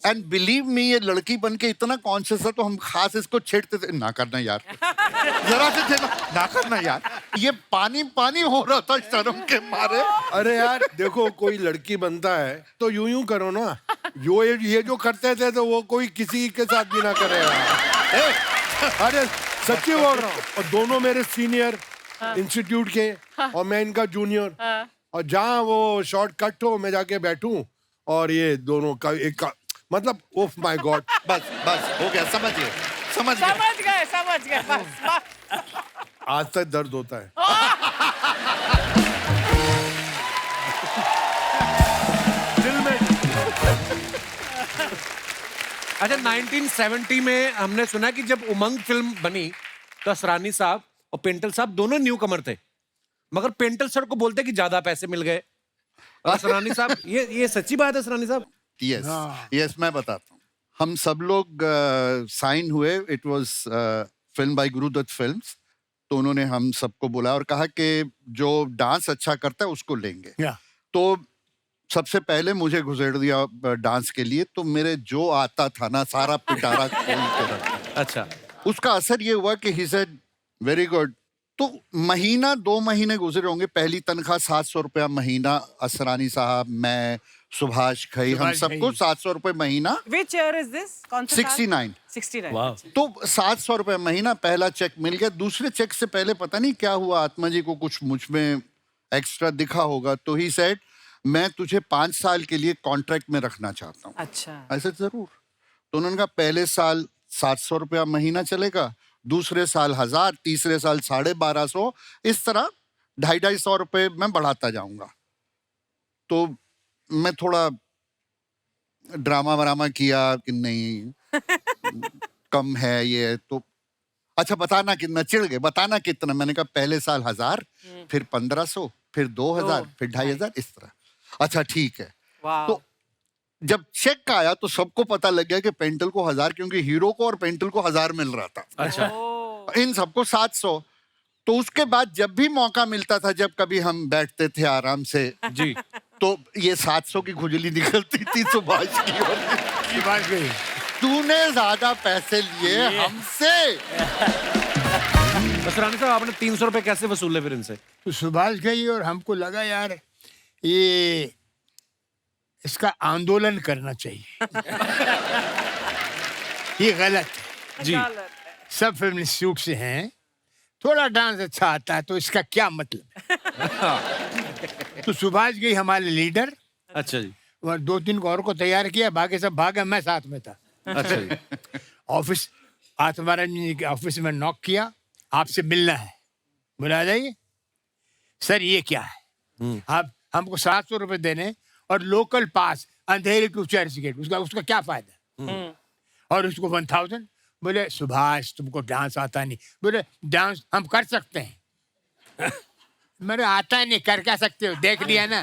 एंड बिलीव मी, ये लड़की बन के इतना कॉन्शियस था तो हम खास इसको छेड़ते थे, ना करना यार, जरा से थे ना करना यार। ये पानी पानी हो रहा था शर्म के मारे। अरे यार देखो, कोई लड़की बनता है तो यूं करो ना, ये जो करते थे तो वो कोई किसी के साथ भी ना करेगा। अरे सच्ची बोल रहा हूँ। और दोनों मेरे सीनियर इंस्टीट्यूट के और मैं इनका जूनियर, और जहाँ वो शॉर्ट कट हो मैं जाके बैठूं और ये दोनों का एक मतलब ओह माय गॉड। बस हो गया, समझ गए। समझ गए बस। आज तक दर्द होता है। दिल में। अच्छा, 1970 में हमने सुना कि जब उमंग फिल्म बनी तो असरानी साहब और पेंटल साहब दोनों न्यू कमर थे, मगर पेंटल सर को बोलते कि ज्यादा पैसे मिल गए। असरानी साहब, ये सच्ची बात है असरानी साहब? यस, मैं बताता हूँ। हम सब लोग साइन हुए, it was film by Guru Dutt films. तो उन्होंने हम सबको बुलाया और कहा कि जो डांस अच्छा करता है उसको लेंगे। तो सबसे पहले मुझे घुसेड़ दिया डांस के लिए, तो मेरे जो आता था ना सारा पिटारा खोल के रख दिया। अच्छा, उसका असर ये हुआ कि ही सेड वेरी गुड। तो महीना 2 महीने गुजरे होंगे, पहली तनख्वाह 700 रुपया महीना, असरानी साहब, मैं, सुभाष घई, हम सुभाष सबको घई। 700 रुपए महीना। Which year is this? कौन सा साल? 69। 69। वाह, तो 700 रुपए महीना पहला चेक मिल गया। दूसरे चेक से पहले पता नहीं क्या हुआ, आत्मा जी को कुछ मुझ में एक्स्ट्रा दिखा होगा, तो ही सेड मैं तुझे 5 साल के लिए कॉन्ट्रैक्ट में रखना चाहता हूँ। अच्छा। ऐसे जरूर। तो उन्होंने कहा पहले साल 700 रुपया महीना चलेगा, दूसरे साल 1000, तीसरे साल 1250, इस तरह 250 रुपए मैं बढ़ाता जाऊंगा। तो मैं थोड़ा ड्रामा वरामा किया कि नहीं कम है ये, तो अच्छा बताना कितना, चिढ़ गए, बताना कितना। मैंने कहा पहले साल 1000, फिर 1500, फिर 2000, फिर 2500, इस तरह। अच्छा ठीक है। वाह। तो जब चेक आया तो सबको पता लग गया कि पेंटल को 1000, क्योंकि हीरो को और पेंटल को 1000 मिल रहा था, अच्छा, इन सबको 700। तो उसके बाद जब भी मौका मिलता था, जब कभी हम बैठते थे आराम से, जी, तो ये 700 की खुजली निकलती थी सुभाष की, और की बात गई। तूने ज्यादा पैसे लिए हमसे। असरानी साहब आपने 300 रुपए कैसे वसूले फिर इनसे? तो सुभाष गई और हमको लगा यार ये इसका आंदोलन करना चाहिए। ये गलत है। जी, सब फिल्म शूट से हैं, थोड़ा डांस अच्छा आता है, तो इसका क्या मतलब है? तो सुभाष गई हमारे लीडर, अच्छा जी, और 2-3 को और को तैयार किया, बाकी सब भागे, मैं साथ में था। अच्छा जी, ऑफिस आत्माराम जी के ऑफिस में नॉक किया, आपसे मिलना है, बुला जाइए। सर ये क्या है, आप हमको 700 रुपए देने और लोकल पास अंधेरे टू चर्च गेट, उसका क्या फायदा? और उसको 1000। बोले सुभाष तुमको डांस आता नहीं। बोले डांस हम कर सकते हैं। मेरे आता नहीं, कर क्या सकते हो, देख लिया ना।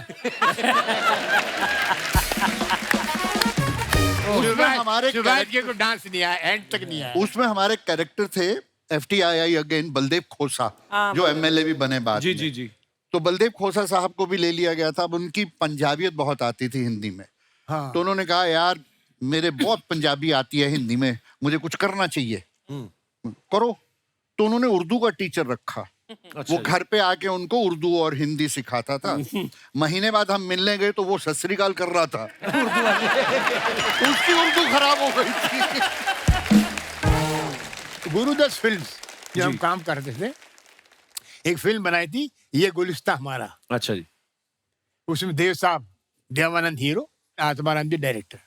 हमारे सुभाष के को डांस नहीं आया, एंड तक नहीं आया। उसमें हमारे कैरेक्टर थे FTII अगेन बलदेव खोसा, जो MLA भी बने बाद जी, में। जी, जी, तो बलदेव खोसा साहब को भी ले लिया गया था। अब उनकी पंजाबियत बहुत आती थी हिंदी में, हाँ। तो उन्होंने कहा यार मेरे बहुत पंजाबी आती है हिंदी में, मुझे कुछ करना चाहिए, करो। तो उन्होंने उर्दू का टीचर रखा। अच्छा वो जी। घर पे आके उनको उर्दू और हिंदी सिखाता था। महीने बाद हम मिलने गए तो वो सत श्री अकाल कर रहा था। उसकी उर्दू खराब हो गई थी। गुरुदत्त फिल्म्स जब हम काम करते थे, एक फिल्म बनाई थी ये गुलिस्ता हमारा, अच्छा जी, उसमें देव साहब, देवानंद हीरो, आत्माराम जी डायरेक्टर।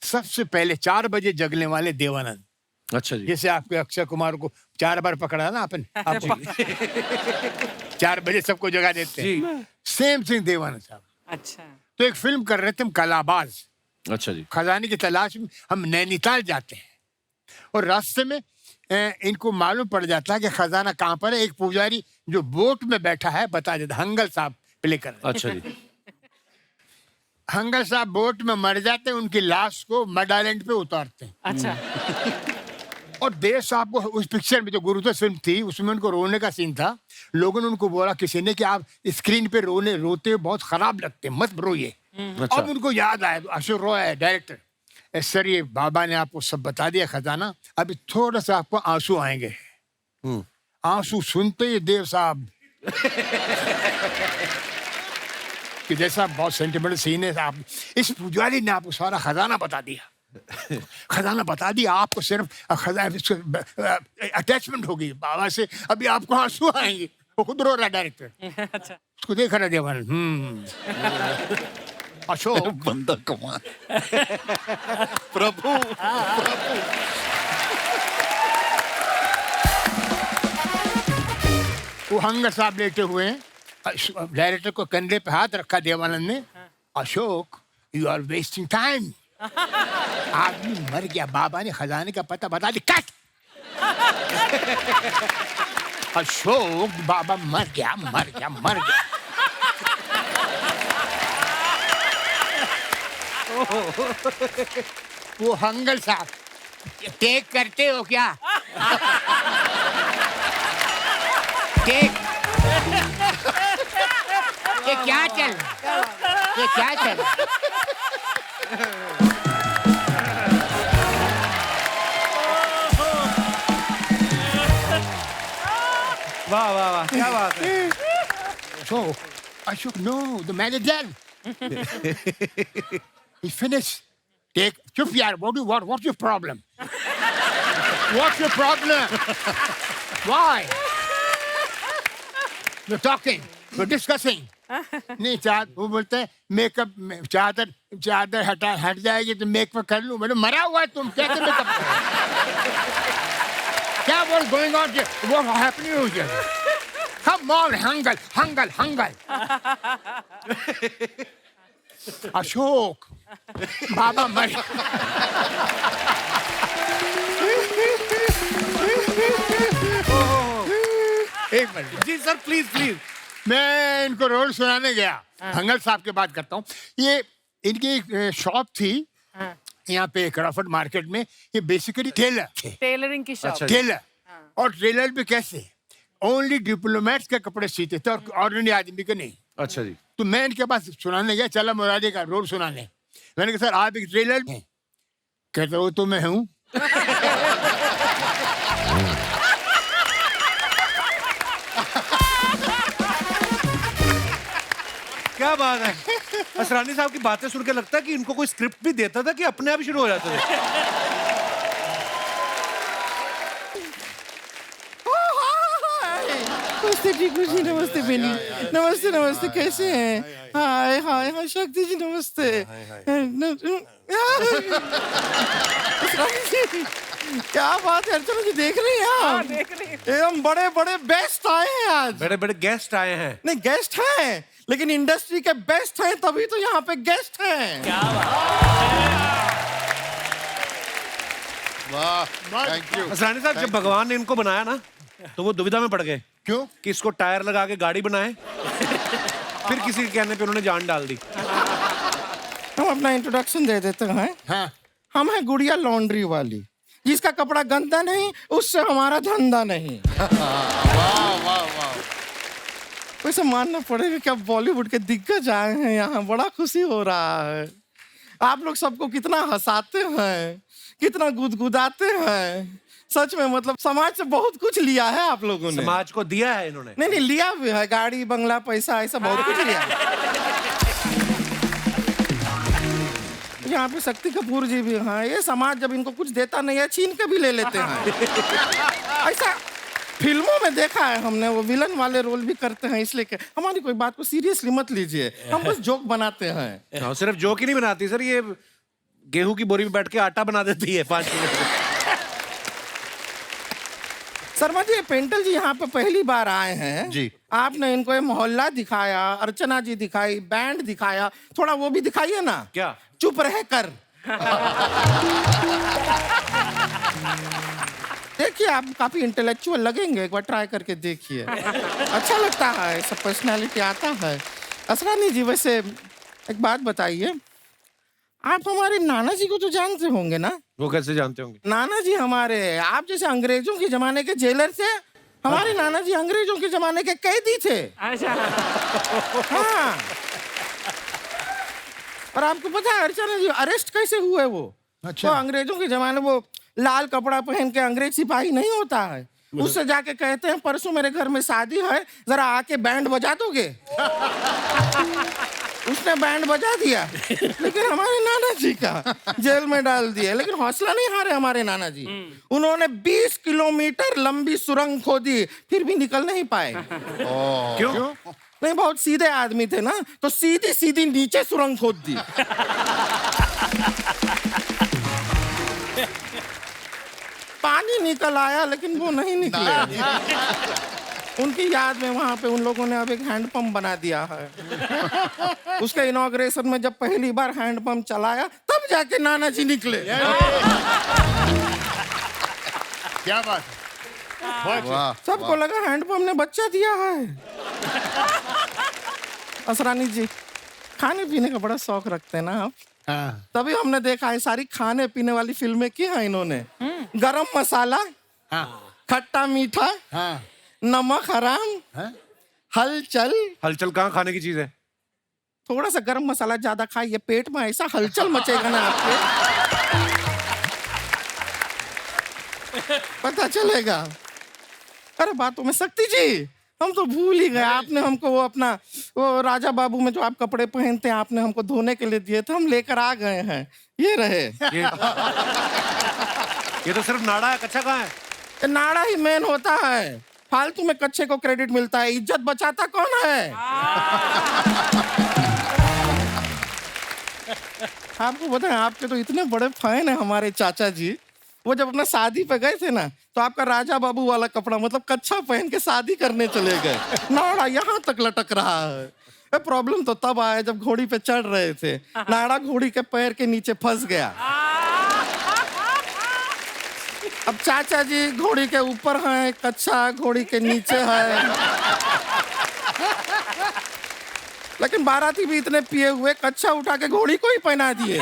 सबसे पहले 4 बजे जगने वाले देवानंद, अच्छा जी, जैसे आपके अक्षय कुमार को 4 बार पकड़ा ना अपन, आप 4 बजे सबको जगा देते हैं, सेम थिंग देवानंद साहब। अच्छा। तो एक फिल्म कर रहे थे हम कलाबाज, अच्छा जी, खजाने की तलाश में। हम नैनीताल जाते हैं और रास्ते में इनको मालूम पड़ जाता है कि खजाना कहाँ पर है। एक पुजारी जो बोट में बैठा है बता देता, हंगल साहब प्ले कर रहे हैं। अच्छा जी, हंगल साहब बोट में मर जाते हैं, उनकी लाश को मड आइलैंड पे उतारते हैं। अच्छा। और देव साहब को उस पिक्चर में जो गुरुदत्त फिल्म थी उसमें उनको रोने का सीन था। लोगों ने उनको बोला किसी ने कि आप स्क्रीन पे रोते हुए बहुत खराब लगते हैं, मत रोइए। अच्छा। अब उनको याद आया, अशोक रॉय है डायरेक्टर, सर ये बाबा ने आपको सब बता दिया खजाना, अभी थोड़ा सा आपको आंसू आएंगे। आंसू सुनते ही देव साहब कि जैसा बहुत सेंटिमेंटल सीन है, आप इस पुजारी ने आपको सारा खजाना बता दिया। खजाना बता दिया, आपको सिर्फ अटैचमेंट होगी बाबा से, अभी आपको आंसू आएंगे। वो खुद रो रहा डायरेक्टर। अच्छा। उसको देख रहा देवानंद, अशोक बंदा कमाल। प्रभु वो हंगर साहब लेटे हुए हैं, डायरेक्टर को कंधे पे हाथ रखा देवानंद ने। Ashok you are wasting time. आदमी मर गया, बाबा ने खजाने का पता बता दिया, कट। अशोक बाबा मर गया, मर गया, मर गया। वो हंगल साहब, टेक करते हो क्या? टेक, ये क्या चल रहा है? ये क्या चल रहा है? वाह वाह वाह, क्या बात है। So, Ashok, no, the man is dead. He's finished. Take, chup yaar, what's your problem? What's your problem? Why? We're talking, we're discussing. नहीं वो बोलते हैं मेकअप चादर हट जाएगी तो मेकअप कर लूं। मैंने मरा हुआ है तुम कैसे मेकअप क्या what going on here? What happening here? Come on, Hangal. Ashok बाबा मर एक मिनट जी सर, प्लीज प्लीज। मैं इनको रोल सुनाने गया। हंगल साहब की बात करता हूँ। ये इनकी एक शॉप थी यहाँ पे क्रॉफर्ड मार्केट में। ये बेसिकली टेलर थे। टेलरिंग की शॉप। टेलर और टेलर भी कैसे ओनली डिप्लोमेट्स के कपड़े सीते थे और ऑर्डिनरी आदमी के नहीं। अच्छा जी। तो मैं इनके पास सुनाने गया, चला मुरारी का रोल सुनाने। मैंने कहा सर आप एक टेलर हैं? कहते वो तो मैं हूँ। क्या बात है। असरानी साहब की बातें सुन के लगता है कि इनको कोई स्क्रिप्ट भी देता था कि अपने आप ही शुरू हो जाते थे। नमस्ते टीकू जी, नमस्ते बेनी, नमस्ते नमस्ते, कैसे हैं? हाय हाय हाय शक्ति जी, नमस्ते। क्या बात है अर्चना जी, देख रही हैं आप? देख रही हूँ। एकदम बड़े बड़े बेस्ट आए हैं आज। बड़े बड़े गेस्ट आए हैं। नहीं गेस्ट हैं, लेकिन इंडस्ट्री के बेस्ट हैं तभी तो यहाँ पे गेस्ट हैं। वाह, थैंक यू। असरानी साहब, जब भगवान ने इनको बनाया ना तो वो दुविधा में पड़ गए। क्यों? कि इसको टायर लगा के गाड़ी बनाए, फिर किसी के कहने पे उन्होंने जान डाल दी। हम अपना इंट्रोडक्शन दे देते हैं। हाँ हम हैं गुड़िया लॉन्ड्री वाली, जिसका कपड़ा गंदा नहीं उससे हमारा धंधा नहीं। वाह वाह वाह। वैसे मानना पड़ेगा कि अब बॉलीवुड के दिग्गज आए हैं यहाँ, बड़ा खुशी हो रहा है। आप लोग सबको कितना हंसाते हैं, कितना गुदगुदाते हैं। सच में मतलब समाज से बहुत कुछ लिया है आप लोगों ने। समाज को दिया है इन्होंने। नहीं लिया भी है, गाड़ी बंगला पैसा ऐसा बहुत कुछ लिया है। यहाँ पे शक्ति कपूर जी भी हैं। ये समाज जब इनको कुछ देता नहीं है छीन के भी ले लेते हैं। ऐसा फिल्मों में देखा है हमने, वो विलन वाले रोल भी करते हैं। इसलिए कि हमारी कोई बात को सीरियसली मत लीजिए, हम बस जोक बनाते हैं। सिर्फ जोक ही नहीं बनाती सर, ये गेहूं की बोरी में बैठ के आटा बना देती है 5 मिनट में। शर्मा जी, पेंटल जी यहाँ पे पहली बार आए हैं जी। आपने इनको ये मोहल्ला दिखाया, अर्चना जी दिखाई, बैंड दिखाया, थोड़ा वो भी दिखाइए ना। क्या? चुप रह कर। देखिए आप काफी इंटेलेक्चुअल लगेंगे, एक बार ट्राई करके देखिए। अच्छा लगता है, सब पर्सनालिटी आता है। असरानी जी, वैसे एक बात बताइए, आप हमारे नाना जी को तो जानते होंगे ना? वो कैसे जानते होंगे? नाना जी हमारे, आप जैसे अंग्रेजों के जमाने के जेलर थे, हमारे नाना जी अंग्रेजों के जमाने के कैदी थे। अच्छा। हाँ। और आपको पता है अर्चना जी अरेस्ट कैसे हुए वो? अच्छा। तो अंग्रेजों के जमाने वो लाल कपड़ा पहन के अंग्रेज सिपाही नहीं होता है, उससे जाके कहते हैं परसों मेरे घर में शादी है, जरा आके बैंड बजा दोगे? उसने बैंड बजा दिया, लेकिन हमारे नाना जी का जेल में डाल दिया। लेकिन हौसला नहीं हारे हमारे नाना जी, उन्होंने 20 किलोमीटर लंबी सुरंग खोदी, फिर भी निकल नहीं पाए। क्यों? नहीं, बहुत सीधे आदमी थे ना, तो सीधी सीधी नीचे सुरंग खोद दी। पानी निकल आया लेकिन वो नहीं निकले। उनकी याद में वहां पे उन लोगों ने अब एक हैंडपंप बना दिया है। उसके इनॉग्रेशन में जब पहली बार हैंडपंप चलाया तब जाके नाना जी निकले। क्या बात है? वाह। सबको लगा हैंडपंप ने बच्चा दिया है। असरानी जी, खाने पीने का बड़ा शौक रखते हैं ना आप? हाँ। तभी हमने देखा है सारी खाने पीने वाली फिल्में की हैं इन्होंने। गरम मसाला, हाँ। खट्टा मीठा, हाँ। नमक हराम, हाँ? हलचल। हलचल कहाँ खाने की चीज है? थोड़ा सा गरम मसाला ज्यादा खाइए, पेट में ऐसा हलचल मचेगा ना आपके, पता चलेगा। अरे बातों में शक्ति जी, हम तो भूल ही गए, आपने हमको वो अपना वो राजा बाबू में जो आप कपड़े पहनते हैं, आपने हमको धोने के लिए दिए थे, हम लेकर आ गए हैं, ये रहे। ये तो सिर्फ नाड़ा है, कच्चा कहाँ है? ये नाड़ा ही मेन होता है, फालतू में कच्चे को क्रेडिट मिलता है, इज्जत बचाता कौन है? आपको बताएं, आपके तो इतने बड़े फैन है हमारे चाचा जी, वो जब अपना शादी पे गए थे ना, तो आपका राजा बाबू वाला कपड़ा मतलब कच्छा पहन के शादी करने चले गए, नाड़ा यहाँ तक लटक रहा है। प्रॉब्लम तो तब आया जब घोड़ी पे चढ़ रहे थे, नाड़ा घोड़ी के पैर के नीचे फंस गया। अब चाचा जी घोड़ी के ऊपर हैं, कच्छा घोड़ी के नीचे है, लेकिन बाराती भी इतने पिए हुए कच्छा उठा के घोड़ी को ही पहना दिए।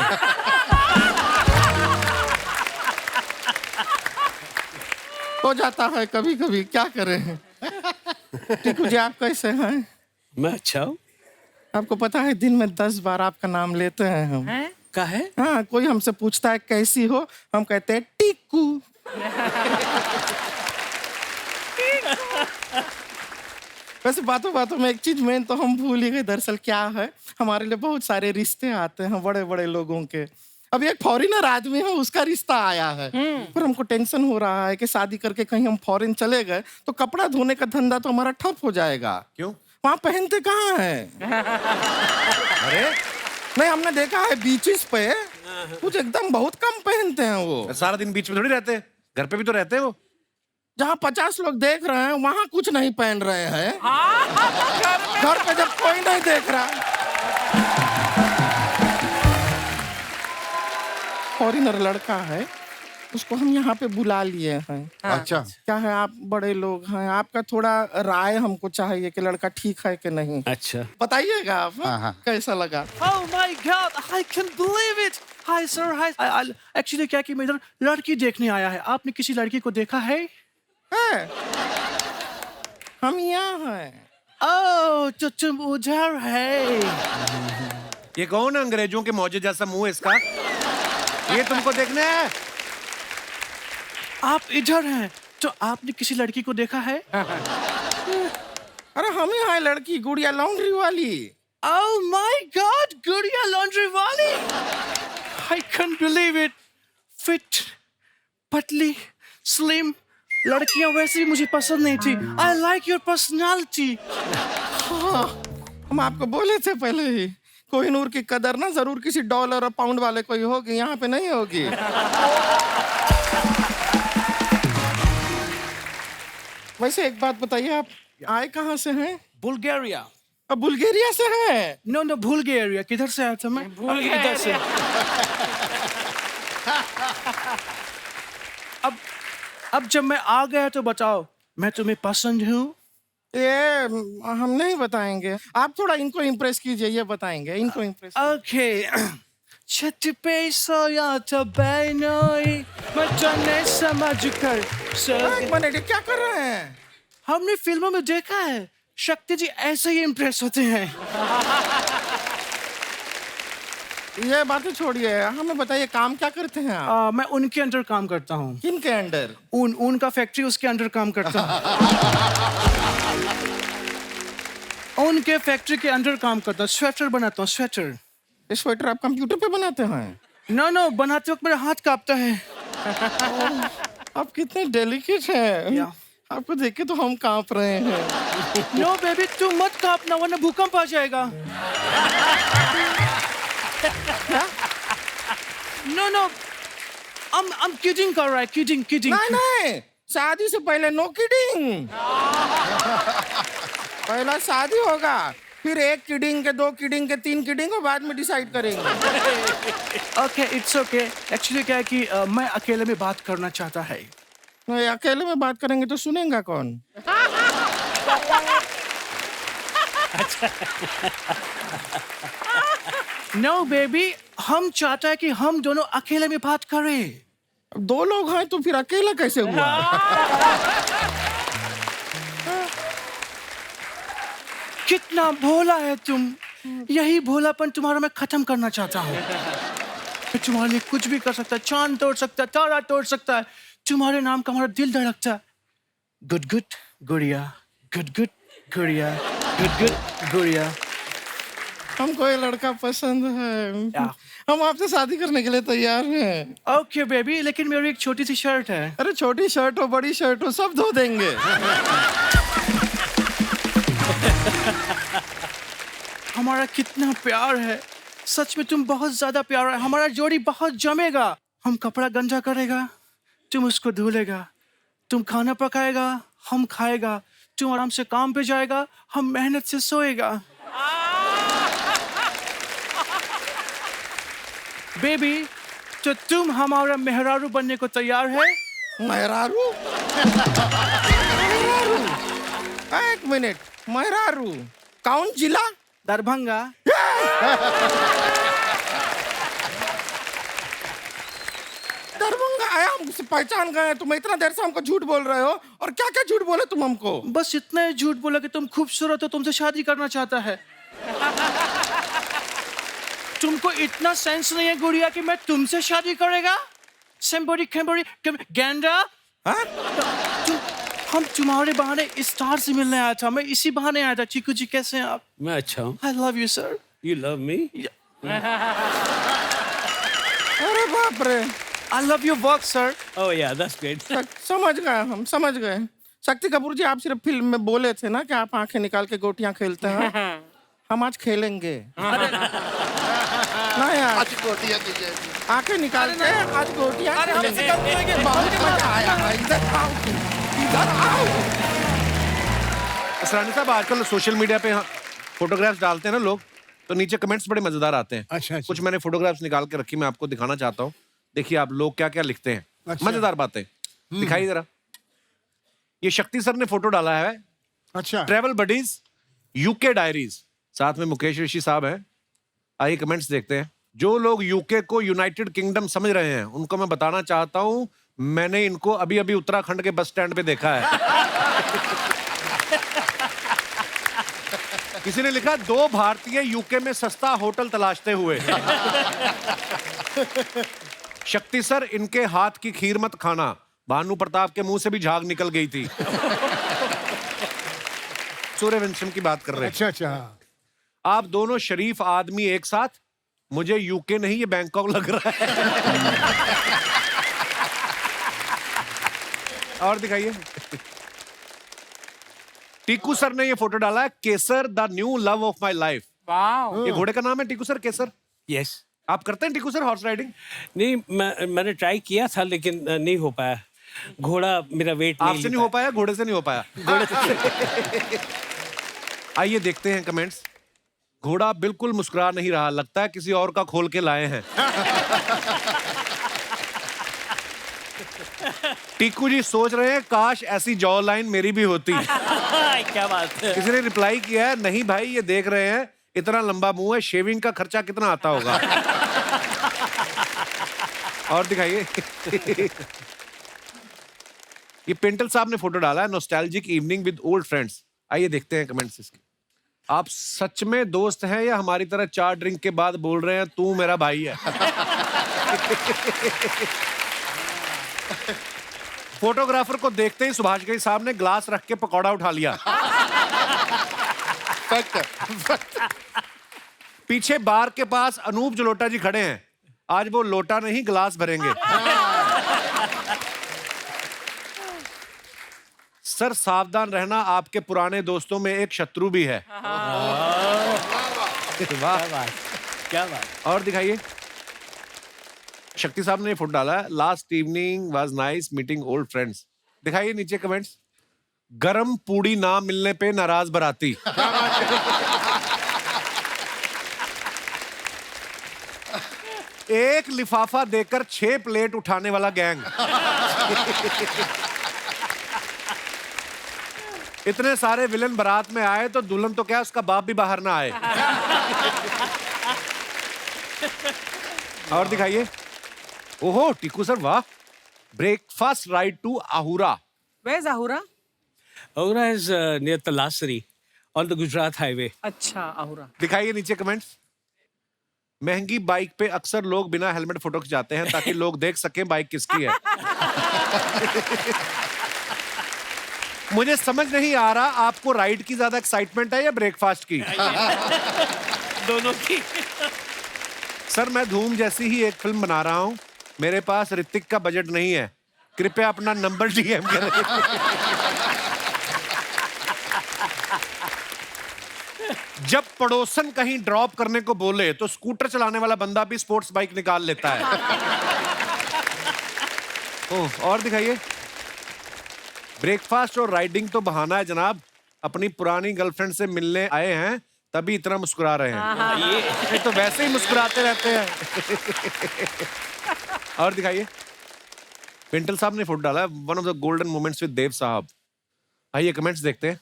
हो जाता है कभी कभी, क्या करें। टीकू जी आप कैसे हैं? मैं अच्छा हूँ। आपको पता है दिन में 10 बार आपका नाम लेते हैं हम। का है? हाँ, कोई हमसे पूछता है कैसी हो, हम कहते हैं टीकू। वैसे बातों बातों में एक चीज मेन तो हम भूल ही गए, दरअसल क्या है, हमारे लिए बहुत सारे रिश्ते आते हैं बड़े बड़े लोगों के। अभी एक फॉरेनर आदमी है, उसका रिश्ता आया है, पर हमको टेंशन हो रहा है कि शादी करके कहीं हम फॉरेन चले गए तो कपड़ा धोने का धंधा तो हमारा ठप हो जाएगा। क्यों? वहाँ पहनते कहाँ है? अरे नहीं, हमने देखा है बीचेस पे कुछ एकदम बहुत कम पहनते हैं वो। सारा दिन बीच में थोड़ी रहते, घर पे भी तो रहते हैं वो। जहाँ 50 लोग देख रहे हैं वहाँ कुछ नहीं पहन रहे हैं, घर पे जब कोई नहीं देख रहा। फॉरेनर लड़का है, उसको हम यहाँ पे बुला लिए हैं। अच्छा, क्या है, आप बड़े लोग हैं, आपका थोड़ा राय हमको चाहिए कि लड़का ठीक है कि नहीं। अच्छा, बताइएगा आप हाँ। कैसा लगा। Oh my God, I can't believe it. Hi sir, hi. Actually क्या कि मैं इधर लड़की देखने आया है। आपने किसी लड़की को देखा है? है? हम यहाँ हैं। Oh, तो तुम उधर है। ये कौन अंग्रेजों के मौजे जैसा मुंह है इसका? ये तुमको देखना है? आप इधर हैं, तो आपने किसी लड़की को देखा है? अरे हम ही हैं लड़की, गुड़िया लॉन्ड्री वाली। Oh my God, गुड़िया लॉन्ड्री वाली। I can't believe it. Fit, पतली, slim, लड़कियां वैसे भी मुझे पसंद नहीं थी। I like your personality. हाँ, हम आपको बोले थे पहले ही, कोहिनूर की कदर ना जरूर किसी डॉलर और पाउंड वाले को ही होगी, यहाँ पे नहीं होगी। वैसे एक बात बताइए, आप आए कहाँ से हैं? बुल्गारिया। अब बुल्गारिया से हैं? No, no, Bulgaria. किधर से आया था मैं? इधर से। अब जब मैं आ गया तो बताओ, मैं तुम्हें पसंद हूँ? ये हम नहीं बताएंगे, आप थोड़ा इनको इम्प्रेस कीजिए, ये बताएंगे, इनको इम्प्रेस। Okay. छत पे सोया था बहनोई, मैं समझ कर एक मिनट, ये क्या कर रहे हैं? हमने फिल्मों में देखा है, शक्ति जी ऐसे ही इम्प्रेस होते हैं। ये बातें छोड़िए, हमें बताइए काम क्या करते हैं आप? मैं उनके अंडर काम करता हूँ। किनके अंडर? उनका फैक्ट्री, उसके अंडर काम करता हूँ। उनके फैक्ट्री के अंडर काम करता हूँ, स्वेटर बनाता हूँ, स्वेटर। ये स्वेटर आप कंप्यूटर पे बनाते हैं? नो, बनाते वक्त मेरा हाथ कांपता है। आप कितने डेलिकेट हैं, आपको देख के तो हम कांप रहे हैं। नो बेबी, तू मत कांपना वरना भूकंप आ जाएगा। No, I'm kidding कर रहा है, kidding. नहीं, शादी से पहले नो किडिंग। पहला शादी होगा, फिर 1 किडिंग के 2 किडिंग के 3 किडिंग और बाद में डिसाइड करेंगे। Okay, it's okay. Actually क्या है कि मैं अकेले में बात करना चाहता है। नहीं, अकेले में बात करेंगे तो सुनेगा कौन? No baby, हम चाहता है कि हम दोनों अकेले में बात करें। अब 2 लोग हैं तो फिर अकेला कैसे हुआ? कितना भोला है तुम। यही भोलापन तुम्हारा मैं खत्म करना चाहता हूँ। मैं तुम्हारे लिए कुछ भी कर सकता, चांद तोड़ सकता, तारा तोड़ सकता है, तुम्हारे नाम का हमारा दिल धड़कता। गुड गुड गुड़िया, गुड गुड गुड़िया, गुड गुड गुड़िया। हमको ये लड़का पसंद है, हम आपसे शादी करने के लिए तैयार हैं। ओके बेबी, लेकिन मेरी एक छोटी सी शर्ट है। अरे छोटी शर्ट हो बड़ी शर्ट हो सब धो देंगे। हमारा कितना प्यार है, सच में तुम बहुत ज्यादा प्यार है, हमारा जोड़ी बहुत जमेगा। हम कपड़ा गंजा करेगा, तुम उसको धुलेगा, तुम खाना पकाएगा, हम खाएगा, तुम आराम से काम पे जाएगा, हम मेहनत से सोएगा। बेबी, तो तुम हमारा मेहरारू बनने को तैयार है? मेहरारू? मेहरारू? एक मिनट, मेहरारू कौन जिला? दरभंगा। दरभंगा आया, हमसे पहचान गए। तुम इतना देर से हमको झूठ बोल रहे हो, और क्या क्या झूठ बोले तुम हमको? बस इतना ही झूठ बोला कि तुम खूबसूरत हो, तुमसे शादी करना चाहता है। तुमको इतना सेंस नहीं है गुड़िया कि मैं तुमसे शादी करेगा? सेम्बोरी खेम्बोरी गेंडा, हाँ? हम तुम्हारे बहाने स्टार से मिलने आया था, मैं इसी बहाने आया था। चीकू जी कैसे हैं आप? मैं अच्छा हूँ। I love you sir. You love me? अरे बाप रे। I love your work sir. Oh yeah, that's great. समझ गए, हम समझ गए। शक्ति कपूर जी, आप सिर्फ फिल्म में बोले थे ना कि आप आंखें निकाल के गोटियां खेलते हैं। हम आज खेलेंगे। नहीं यार, आज गोटियां दीजिए। आंखें निकाल के आज गोटियां खेलेंगे। बहुत मजा आया भाई, इधर आओ, इधर आओ। असरानी साहब, आजकल सोशल मीडिया पे फोटोग्राफ्स डालते हैं ना लोग, तो नीचे कमेंट्स बड़े मजेदार आते हैं। अच्छा। कुछ मैंने फोटोग्राफ्स निकाल के रखी, मैं आपको दिखाना चाहता हूँ। देखिए आप लोग क्या क्या लिखते हैं। अच्छा। मजेदार बातें दिखाइए जरा। ये शक्ति सर ने फोटो डाला है, अच्छा। ट्रेवल बडीज यूके डायरीज, साथ में मुकेश ऋषि साहब हैं। आइए कमेंट्स देखते हैं। जो लोग यूके को यूनाइटेड किंगडम समझ रहे हैं, उनको मैं बताना चाहता हूं, मैंने इनको अभी अभी उत्तराखंड के बस स्टैंड पे देखा है। किसी ने लिखा, 2 भारतीय यूके में सस्ता होटल तलाशते हुए। शक्ति सर, इनके हाथ की खीर मत खाना, भानु प्रताप के मुंह से भी झाग निकल गई थी। सूर्यवंशम की बात कर रहे हैं। अच्छा अच्छा। आप दोनों शरीफ आदमी एक साथ, मुझे यूके नहीं ये बैंकॉक लग रहा है। और दिखाइए। टीकू सर ने ये फोटो डाला है, Kesar the new love of my life. वाह। ये घोड़े का नाम है टीकू सर, केसर। Yes. आप करते हैं टीकू सर हॉर्स राइडिंग? नहीं, मैंने ट्राई किया था लेकिन नहीं हो पाया। घोड़ा मेरा वेट नहीं आपसे नहीं हो पाया, घोड़े से नहीं हो पाया। घोड़े से। आइए देखते हैं कमेंट्स। घोड़ा बिल्कुल मुस्कुरा नहीं रहा, लगता है किसी और का खोल के लाए हैं। टीकू जी सोच रहे हैं, काश ऐसी जॉ लाइन मेरी भी होती। क्या बात है। किसी ने रिप्लाई किया है, नहीं भाई ये देख रहे हैं, इतना लंबा मुंह है, शेविंग का खर्चा कितना आता होगा। और दिखाइए। ये पेंटल साहब ने फोटो डाला है, nostalgic evening with old friends. आइए देखते हैं कमेंट्स इसके। आप सच में दोस्त हैं या हमारी तरह 4 ड्रिंक के बाद बोल रहे हैं तू मेरा भाई है? फोटोग्राफर को देखते ही सुभाष घई साहब ने ग्लास रख के पकौड़ा उठा लिया। पीछे बार के पास अनूप जलोटा जी खड़े हैं, आज वो लोटा नहीं गिलास भरेंगे। सर सावधान रहना, आपके पुराने दोस्तों में एक शत्रु भी है। वाह, क्या बात। और दिखाइए। शक्ति साहब ने फोटो डाला है, last evening was nice meeting old friends. दिखाइए नीचे कमेंट्स। गरम पूड़ी ना मिलने पे नाराज बराती। एक लिफाफा देकर 6 प्लेट उठाने वाला गैंग। इतने सारे विलन बारात में आए तो दुल्हन तो क्या उसका बाप भी बाहर ना आए। और दिखाइए। ओहो टीकू सर वाह। Breakfast ride to Ahura. Where's Ahura? Ahura is near Talasri. on the Gujarat highway. अच्छा अहुरा दिखाइए नीचे कमेंट्स। महंगी बाइक पे अक्सर लोग बिना हेलमेट फोटो खिंचाते हैं ताकि लोग देख सकें बाइक किसकी है। मुझे समझ नहीं आ रहा आपको राइड की ज्यादा एक्साइटमेंट है या ब्रेकफास्ट की? दोनों की। सर मैं धूम जैसी ही एक फिल्म बना रहा हूं, मेरे पास ऋतिक का बजट नहीं है, कृपया अपना नंबर डीएम करें। जब पड़ोसन कहीं ड्रॉप करने को बोले तो स्कूटर चलाने वाला बंदा भी स्पोर्ट्स बाइक निकाल लेता है। ओह, और दिखाइए। ब्रेकफास्ट और राइडिंग तो बहाना है जनाब, अपनी पुरानी गर्लफ्रेंड से मिलने आए हैं तभी इतना मुस्कुरा रहे हैं। ये तो वैसे ही मुस्कुराते रहते हैं। और दिखाइए। पिंटल साहब ने फोटो डाला है, one of the golden moments with Dev साहब। आइए कमेंट्स देखते हैं।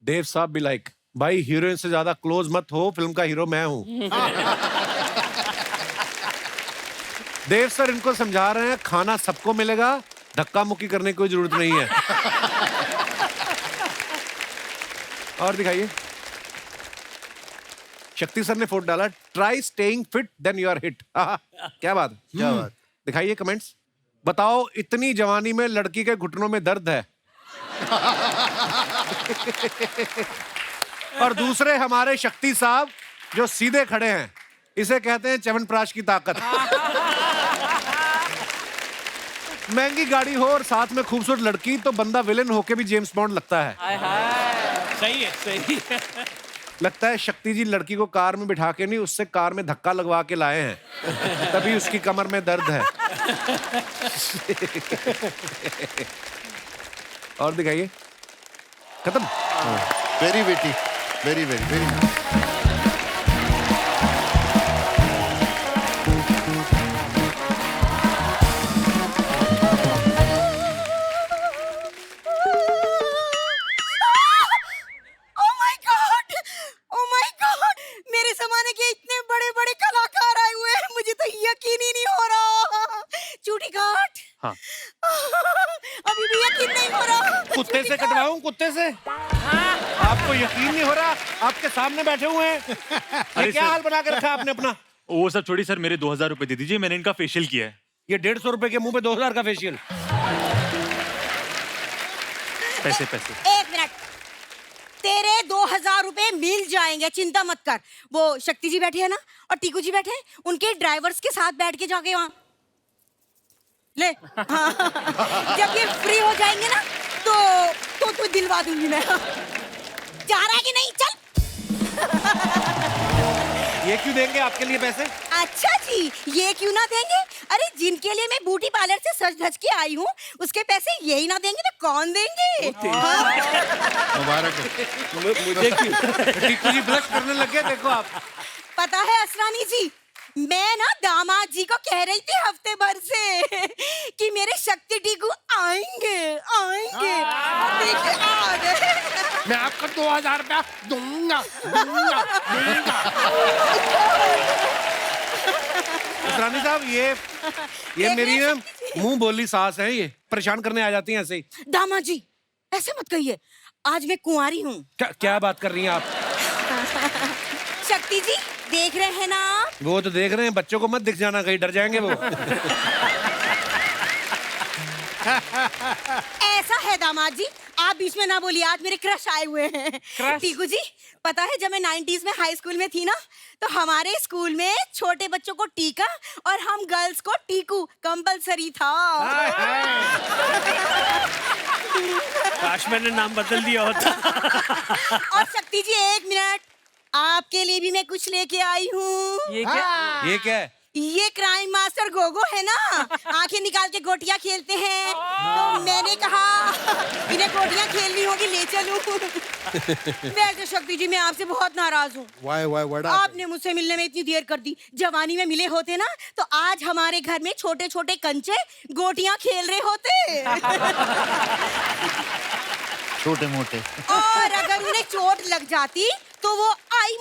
देव साहब भी लाइक, भाई हीरोइन से ज्यादा क्लोज मत हो, फिल्म का हीरो मैं हूं। देव सर इनको समझा रहे हैं खाना सबको मिलेगा, धक्का मुक्की करने की कोई जरूरत नहीं है। और दिखाइए। शक्ति सर ने फोटो डाला, try staying fit then you are hit. क्या बात, क्या बात। दिखाइए कमेंट्स। बताओ इतनी जवानी में लड़की के घुटनों में दर्द है। और दूसरे हमारे शक्ति साहब जो सीधे खड़े हैं, इसे कहते हैं च्यवनप्राश की ताकत। महंगी गाड़ी हो और साथ में खूबसूरत लड़की तो बंदा विलेन होके भी जेम्स बॉन्ड लगता है। सही है, सही है। लगता है शक्ति जी लड़की को कार में बिठा के नहीं, उससे कार में धक्का लगवा के लाए हैं, तभी उसकी कमर में दर्द है। और दिखाइए। खत्म। Very weighty, very very very. Oh my God! Oh my God! मेरे जमाने के इतने बड़े बड़े कलाकार आए हुए हैं, मुझे तो यकीन ही नहीं हो रहा। चूटी काट। हाँ। अभी भी यकीन नहीं हो रहा। कुत्ते से कटवाऊं, कुत्ते से? आपको यकीन नहीं हो रहा? आपके सामने बैठे हुए हैं। ये क्या हाल बना के रखा आपने अपना? वो सब छोड़ी सर, मेरे 2000 रुपए दे दीजिए, मैंने इनका फेशियल किया है। ये 150 रुपए के मुंह पे 2000 का फेशियल। पैसे पैसे। एक मिनट, तेरे 2000 रुपए मिल जाएंगे, चिंता मत कर। वो शक्ति जी बैठे हैं ना, और टीकू जी बैठे हैं, उनके ड्राइवर्स के साथ बैठ के जाके वहां ले। हाँ। जब ये फ्री हो जाएंगे ना तो दिलवा दूंगी मैं। जा रहा है कि नहीं? चल। ये क्यों देंगे आपके लिए पैसे? अच्छा जी, ये क्यों ना देंगे? अरे जिनके लिए मैं ब्यूटी पार्लर से सज धज के आई हूँ, उसके पैसे यही ना देंगे तो कौन देंगे? मुबारक हो। मुझे टीकू जी ब्लश करने लग गए, देखो आप। पता है असरानी जी, मैं ना दामाद जी को कह रही थी हफ्ते भर से कि मेरे शक्ति टीकू आएंगे आएंगे। देखिए आ गए। मैं आपको 2000 रुपया दूंगा दूंगा दूंगा। रानी साहब, ये मेरी ना मुंह बोली सास है, ये परेशान करने आ जाती हैं ऐसे ही। दामाद जी ऐसे मत कहिए, आज मैं कुंवारी हूँ। क्या बात कर रही हैं आप? शक्ति जी देख रहे हैं ना आप? वो तो देख रहे हैं, बच्चों को मत दिख जाना, कहीं डर जाएंगे वो। ऐसा है दामाद जी, आप बीच में ना बोलिए, आज मेरे क्रश आए हुए हैं। टीकू जी, पता है जब मैं 90s में हाई स्कूल में थी ना, तो हमारे स्कूल में छोटे बच्चों को टीका और हम गर्ल्स को टीकू कंपलसरी था। काश मैंने नाम बदल दिया होता। और शक्ति जी एक मिनट, आपके लिए भी मैं कुछ लेके आई हूँ। ये क्या? ये क्या है? ये क्राइम मास्टर गोगो है ना, आंखें निकाल के गोटियां खेलते हैं, तो मैंने कहा इन्हें गोटियां खेलनी होगी, ले चलूं। वैसे शक्ति जी मैं आपसे बहुत नाराज हूँ। आपने मुझसे मिलने में इतनी देर कर दी। जवानी में मिले होते ना तो आज हमारे घर में छोटे छोटे कंचे गोटियां खेल रहे होते। छोटे मोटे। और अगर उन्हें चोट लग जाती तो वो आई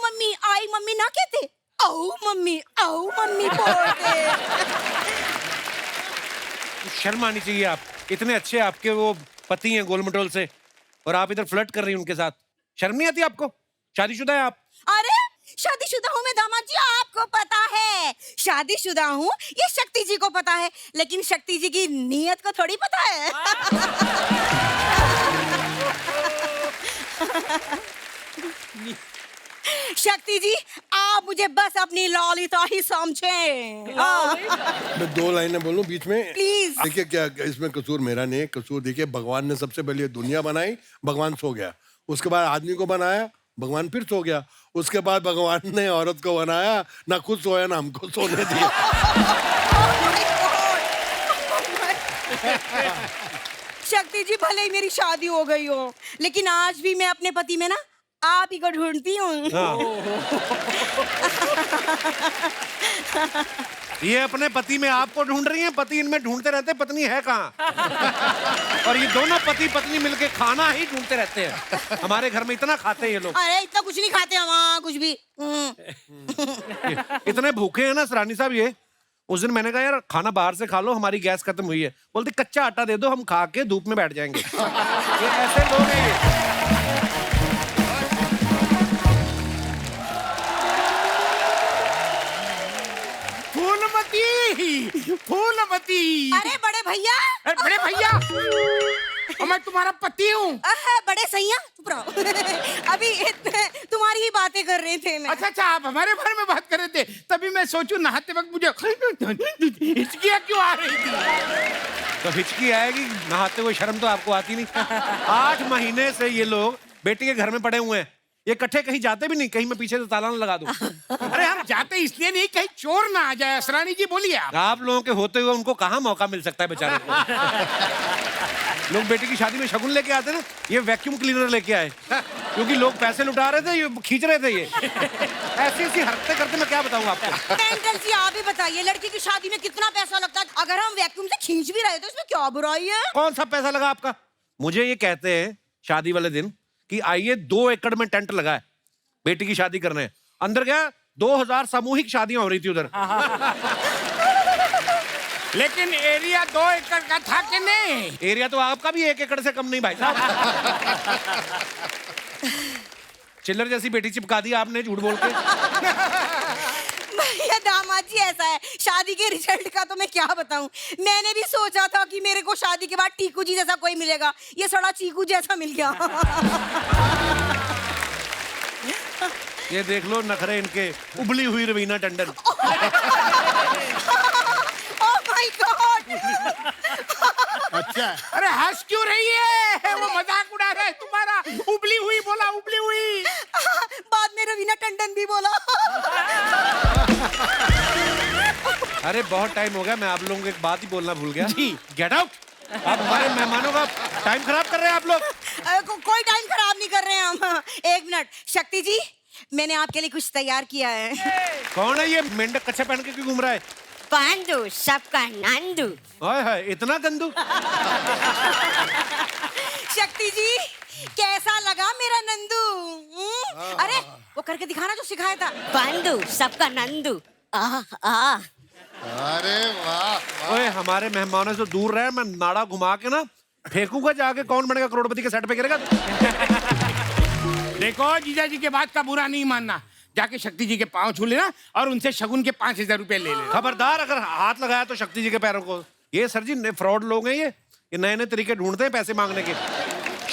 मम्मी ना कहते, आओ मम्मी बोलते। शर्म आनी चाहिए आप, इतने अच्छे आपके वो पति हैं गोल मटोल से, और आप इधर फ्लर्ट कर रही हैं उनके साथ। शर्म नहीं आती आपको? शादीशुदा है आप? अरे शादीशुदा हूँ मैं दामाद जी, आपको पता है शादीशुदा हूँ, ये शक्ति जी को पता है, लेकिन शक्ति जी की नीयत को थोड़ी पता है। शक्ति जी आप मुझे बस अपनी ललिता ही समझें। मैं 2 लाइनें बोलूं बीच में? प्लीज। देखिए क्या इसमें कसूर मेरा नहीं है, कसूर देखिए भगवान ने सबसे पहले दुनिया बनाई, भगवान सो गया, उसके बाद आदमी को बनाया, भगवान फिर सो गया, उसके बाद भगवान ने औरत को बनाया, ना खुद सोया ना हमको सोने दिया। शक्ति जी भले ही मेरी शादी हो गई हो, लेकिन आज भी मैं अपने पति में ना आप ही को ढूंढती हूँ। ये अपने पति में आपको ढूंढ रही हैं, पति इनमें ढूंढते रहते, पत्नी है कहाँ? और ये दोनों पति पत्नी मिलके खाना ही ढूंढते रहते हैं। हमारे घर में इतना खाते हैं ये लोग। अरे इतना कुछ नहीं खाते हम, हाँ, कुछ भी। इतने भूखे हैं ना सरानी साहब ये। उस दिन मैंने कहा यार खाना बाहर से खा लो, हमारी गैस खत्म हुई है। बोलते कच्चा आटा दे दो, हम खा के धूप में बैठ जाएंगे। ये ऐसे लोग हैं ये। फूलमती। अरे बड़े भैया। अरे बड़े भैया, और मैं तुम्हारा पति हूँ। बड़े सैया चुप रहो। अभी तुम्हारी ही बातें कर रहे थे मैं। अच्छा, आप हमारे बारे में बात कर रहे थे, तभी मैं सोचूं नहाते वक्त मुझे हिचकियाँ क्यों आ रही थी। तो हिचकी आएगी, नहाते हुए शर्म तो आपको आती नहीं। 8 महीने से ये लोग बेटी के घर में पड़े हुए हैं, ये इकट्ठे कहीं जाते भी नहीं, कहीं मैं पीछे से ताला ना लगा दूं। अरे हम जाते इसलिए नहीं, कहीं चोर ना आ जाए। असरानी जी बोलिए आप लोगों के होते हुए उनको कहाँ मौका मिल सकता है बेचारे को। लोग बेटी की शादी में शगुन लेके आते ना, ये वैक्यूम क्लीनर लेके आए, क्योंकि लोग पैसे लुटा रहे थे, ये खींच रहे थे। ये ऐसी ऐसी हरकतें करते, मैं क्या बताऊं आपको। अंकल जी आप ही बताइए, लड़की की शादी में कितना पैसा लगता है? अगर हम वैक्यूम से खींच भी रहे तो इसमें क्या बुराई है? कौन सा पैसा लगा आपका? मुझे ये कहते हैं शादी वाले दिन कि आइए 2 एकड़ में टेंट लगा है, बेटी की शादी करने। अंदर गया, 2000 सामूहिक शादियां हो रही थी उधर। लेकिन एरिया 2 एकड़ का था कि नहीं? एरिया तो आपका भी 1 एकड़ से कम नहीं भाई साहब। चिल्लर जैसी बेटी चिपका दी आपने झूठ बोल के। भैया दामाद जी ऐसा है, शादी के रिजल्ट का तो मैं क्या बताऊं। मैंने भी सोचा था कि मेरे को शादी के बाद टीकू जी जैसा कोई मिलेगा, ये सड़ा चीकू जैसा मिल गया। ये देख लो नखरे इनके, उबली हुई Raveena Tandon. Oh my God. अच्छा, अरे हंस क्यों रही है? वो मजाक उड़ा रहा है तुम्हारा। उबली हुई बोला, उबली हुई। बाद में रवीना टंडन भी बोला। अरे बहुत टाइम हो गया, मैं आप लोगों को एक बात ही बोलना भूल गया। जी। Get out. आप हमारे मेहमानों का टाइम खराब कर रहे हैं आप लोग। कोई टाइम खराब नहीं कर रहे हैं हम। 1 मिनट शक्ति जी, मैंने आपके लिए कुछ तैयार किया है। कौन है ये मेंढक कच्छा पहन के क्यों घूम रहा है? पांडु सबका नंदू। हाय हाय, इतना गंदू। शक्ति जी कैसा लगा मेरा नंदू? अरे वो करके दिखाना जो सिखाया था। पांडु सबका नंदू। अरे वाह। ओए हमारे मेहमानों से दूर रहे, मैं नाड़ा घुमा के ना फेंकूंगा, जाके कौन बनेगा करोड़पति के सेट पे गिरेगा। देखो जीजा जी के बात का बुरा नहीं मानना, जाके शक्ति जी के पांव छू लेना और उनसे शगुन के 5000 रुपए ले लेना। खबरदार अगर हाथ लगाया तो शक्ति जी के पैरों को। ये सर जी फ्रॉड लोग हैं, ये नए नए तरीके ढूंढते हैं पैसे मांगने के।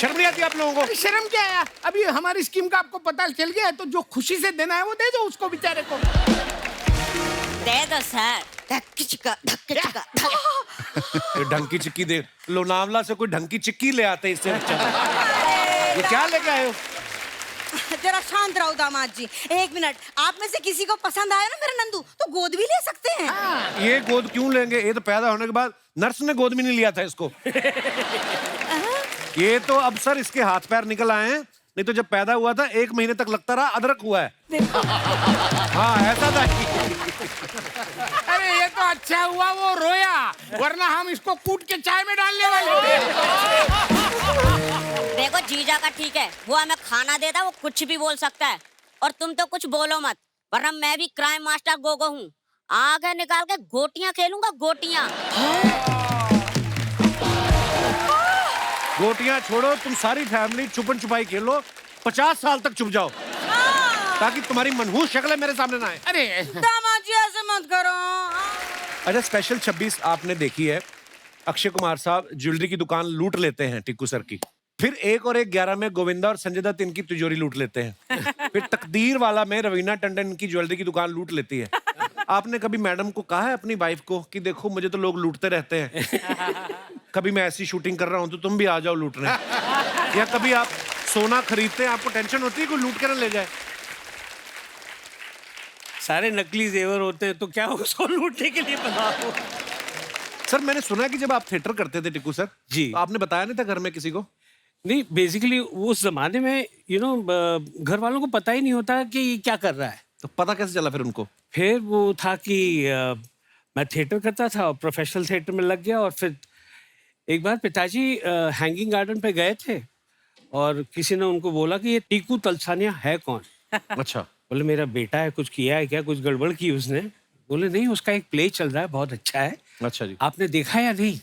शर्म नहीं आती आप लोगों को? शर्म क्या है? अभी हमारी स्कीम का आपको पता चल गया है, तो जो खुशी से देना है वो दे दो उसको बेचारे को। दे दो सर। धक्की चिक्का, धक्की चिक्का। ढंकी चिक्की दे। लोनावला से कोई ढंकी चिक्की ले आते इससे अच्छा। ये क्या लेके आए हो? जरा शांत रहो दामाद जी। 1 मिनट, आप में से किसी को पसंद आया ना मेरा नंदू, तो गोद भी ले सकते हैं। ये गोद क्यों लेंगे? ये तो पैदा होने के बाद नर्स ने गोद भी नहीं लिया था इसको। ये तो अब सर इसके हाथ पैर निकल आए हैं, नहीं तो जब पैदा हुआ था 1 महीने तक लगता रहा अदरक हुआ है। हाँ ऐसा था। अरे ये तो अच्छा हुआ वो रोया, वरना हम इसको कूट के चाय में डालने वाले थे। देखो जीजा का ठीक है, वो हमें खाना देता है, वो कुछ भी बोल सकता है, और तुम तो कुछ बोलो मत, वरना मैं भी क्राइम मास्टर गोगो हूँ। आगे निकाल के गोटियां खेलूंगा, गोटियां। गोटियां छोड़ो, तुम सारी फैमिली छुपन छुपाई खेलो, 50 साल तक चुप जाओ, ताकि तुम्हारी मनहूस शक्लें मेरे सामने ना आए। अरे दामाद जी ऐसे मत करो। अच्छा, स्पेशल 26 आपने देखी है, अक्षय कुमार साहब ज्वेलरी की दुकान लूट लेते हैं टिक्कू सर की। फिर 1 और 1 11 में गोविंदा और संजय दत्त इनकी तिजोरी लूट लेते हैं। फिर तकदीर वाला में रवीना टंडन इनकी ज्वेलरी की दुकान लूट लेती है। आपने कभी मैडम को कहा है अपनी वाइफ को कि देखो मुझे तो लोग लूटते रहते हैं, कभी मैं ऐसी शूटिंग कर रहा हूं तो तुम भी आ जाओ लूटने? या कभी आप सोना खरीदते हैं, आपको टेंशन होती है कोई लूट के ना ले जाए? सारे नकली जेवर होते हैं तो क्या उसको लूटने के लिए बना हो? सर मैंने सुना कि जब आप थिएटर करते थे टिक्कू सर जी, तो आपने बताया नहीं था घर में किसी को? नहीं, बेसिकली उस जमाने में घर वालों को पता ही नहीं होता कि ये क्या कर रहा है। तो पता कैसे चला फिर उनको? फिर वो था कि मैं थिएटर करता था और प्रोफेशनल थिएटर में लग गया। और फिर एक बार पिताजी हैंगिंग गार्डन पे गए थे और किसी ने उनको बोला कि ये टीकू तलसानिया है कौन? अच्छा। बोले मेरा बेटा है, कुछ किया है क्या, कुछ गड़बड़ की उसने? बोले नहीं, उसका एक प्ले चल रहा है, बहुत अच्छा है। अच्छा जी। आपने देखा या नहीं?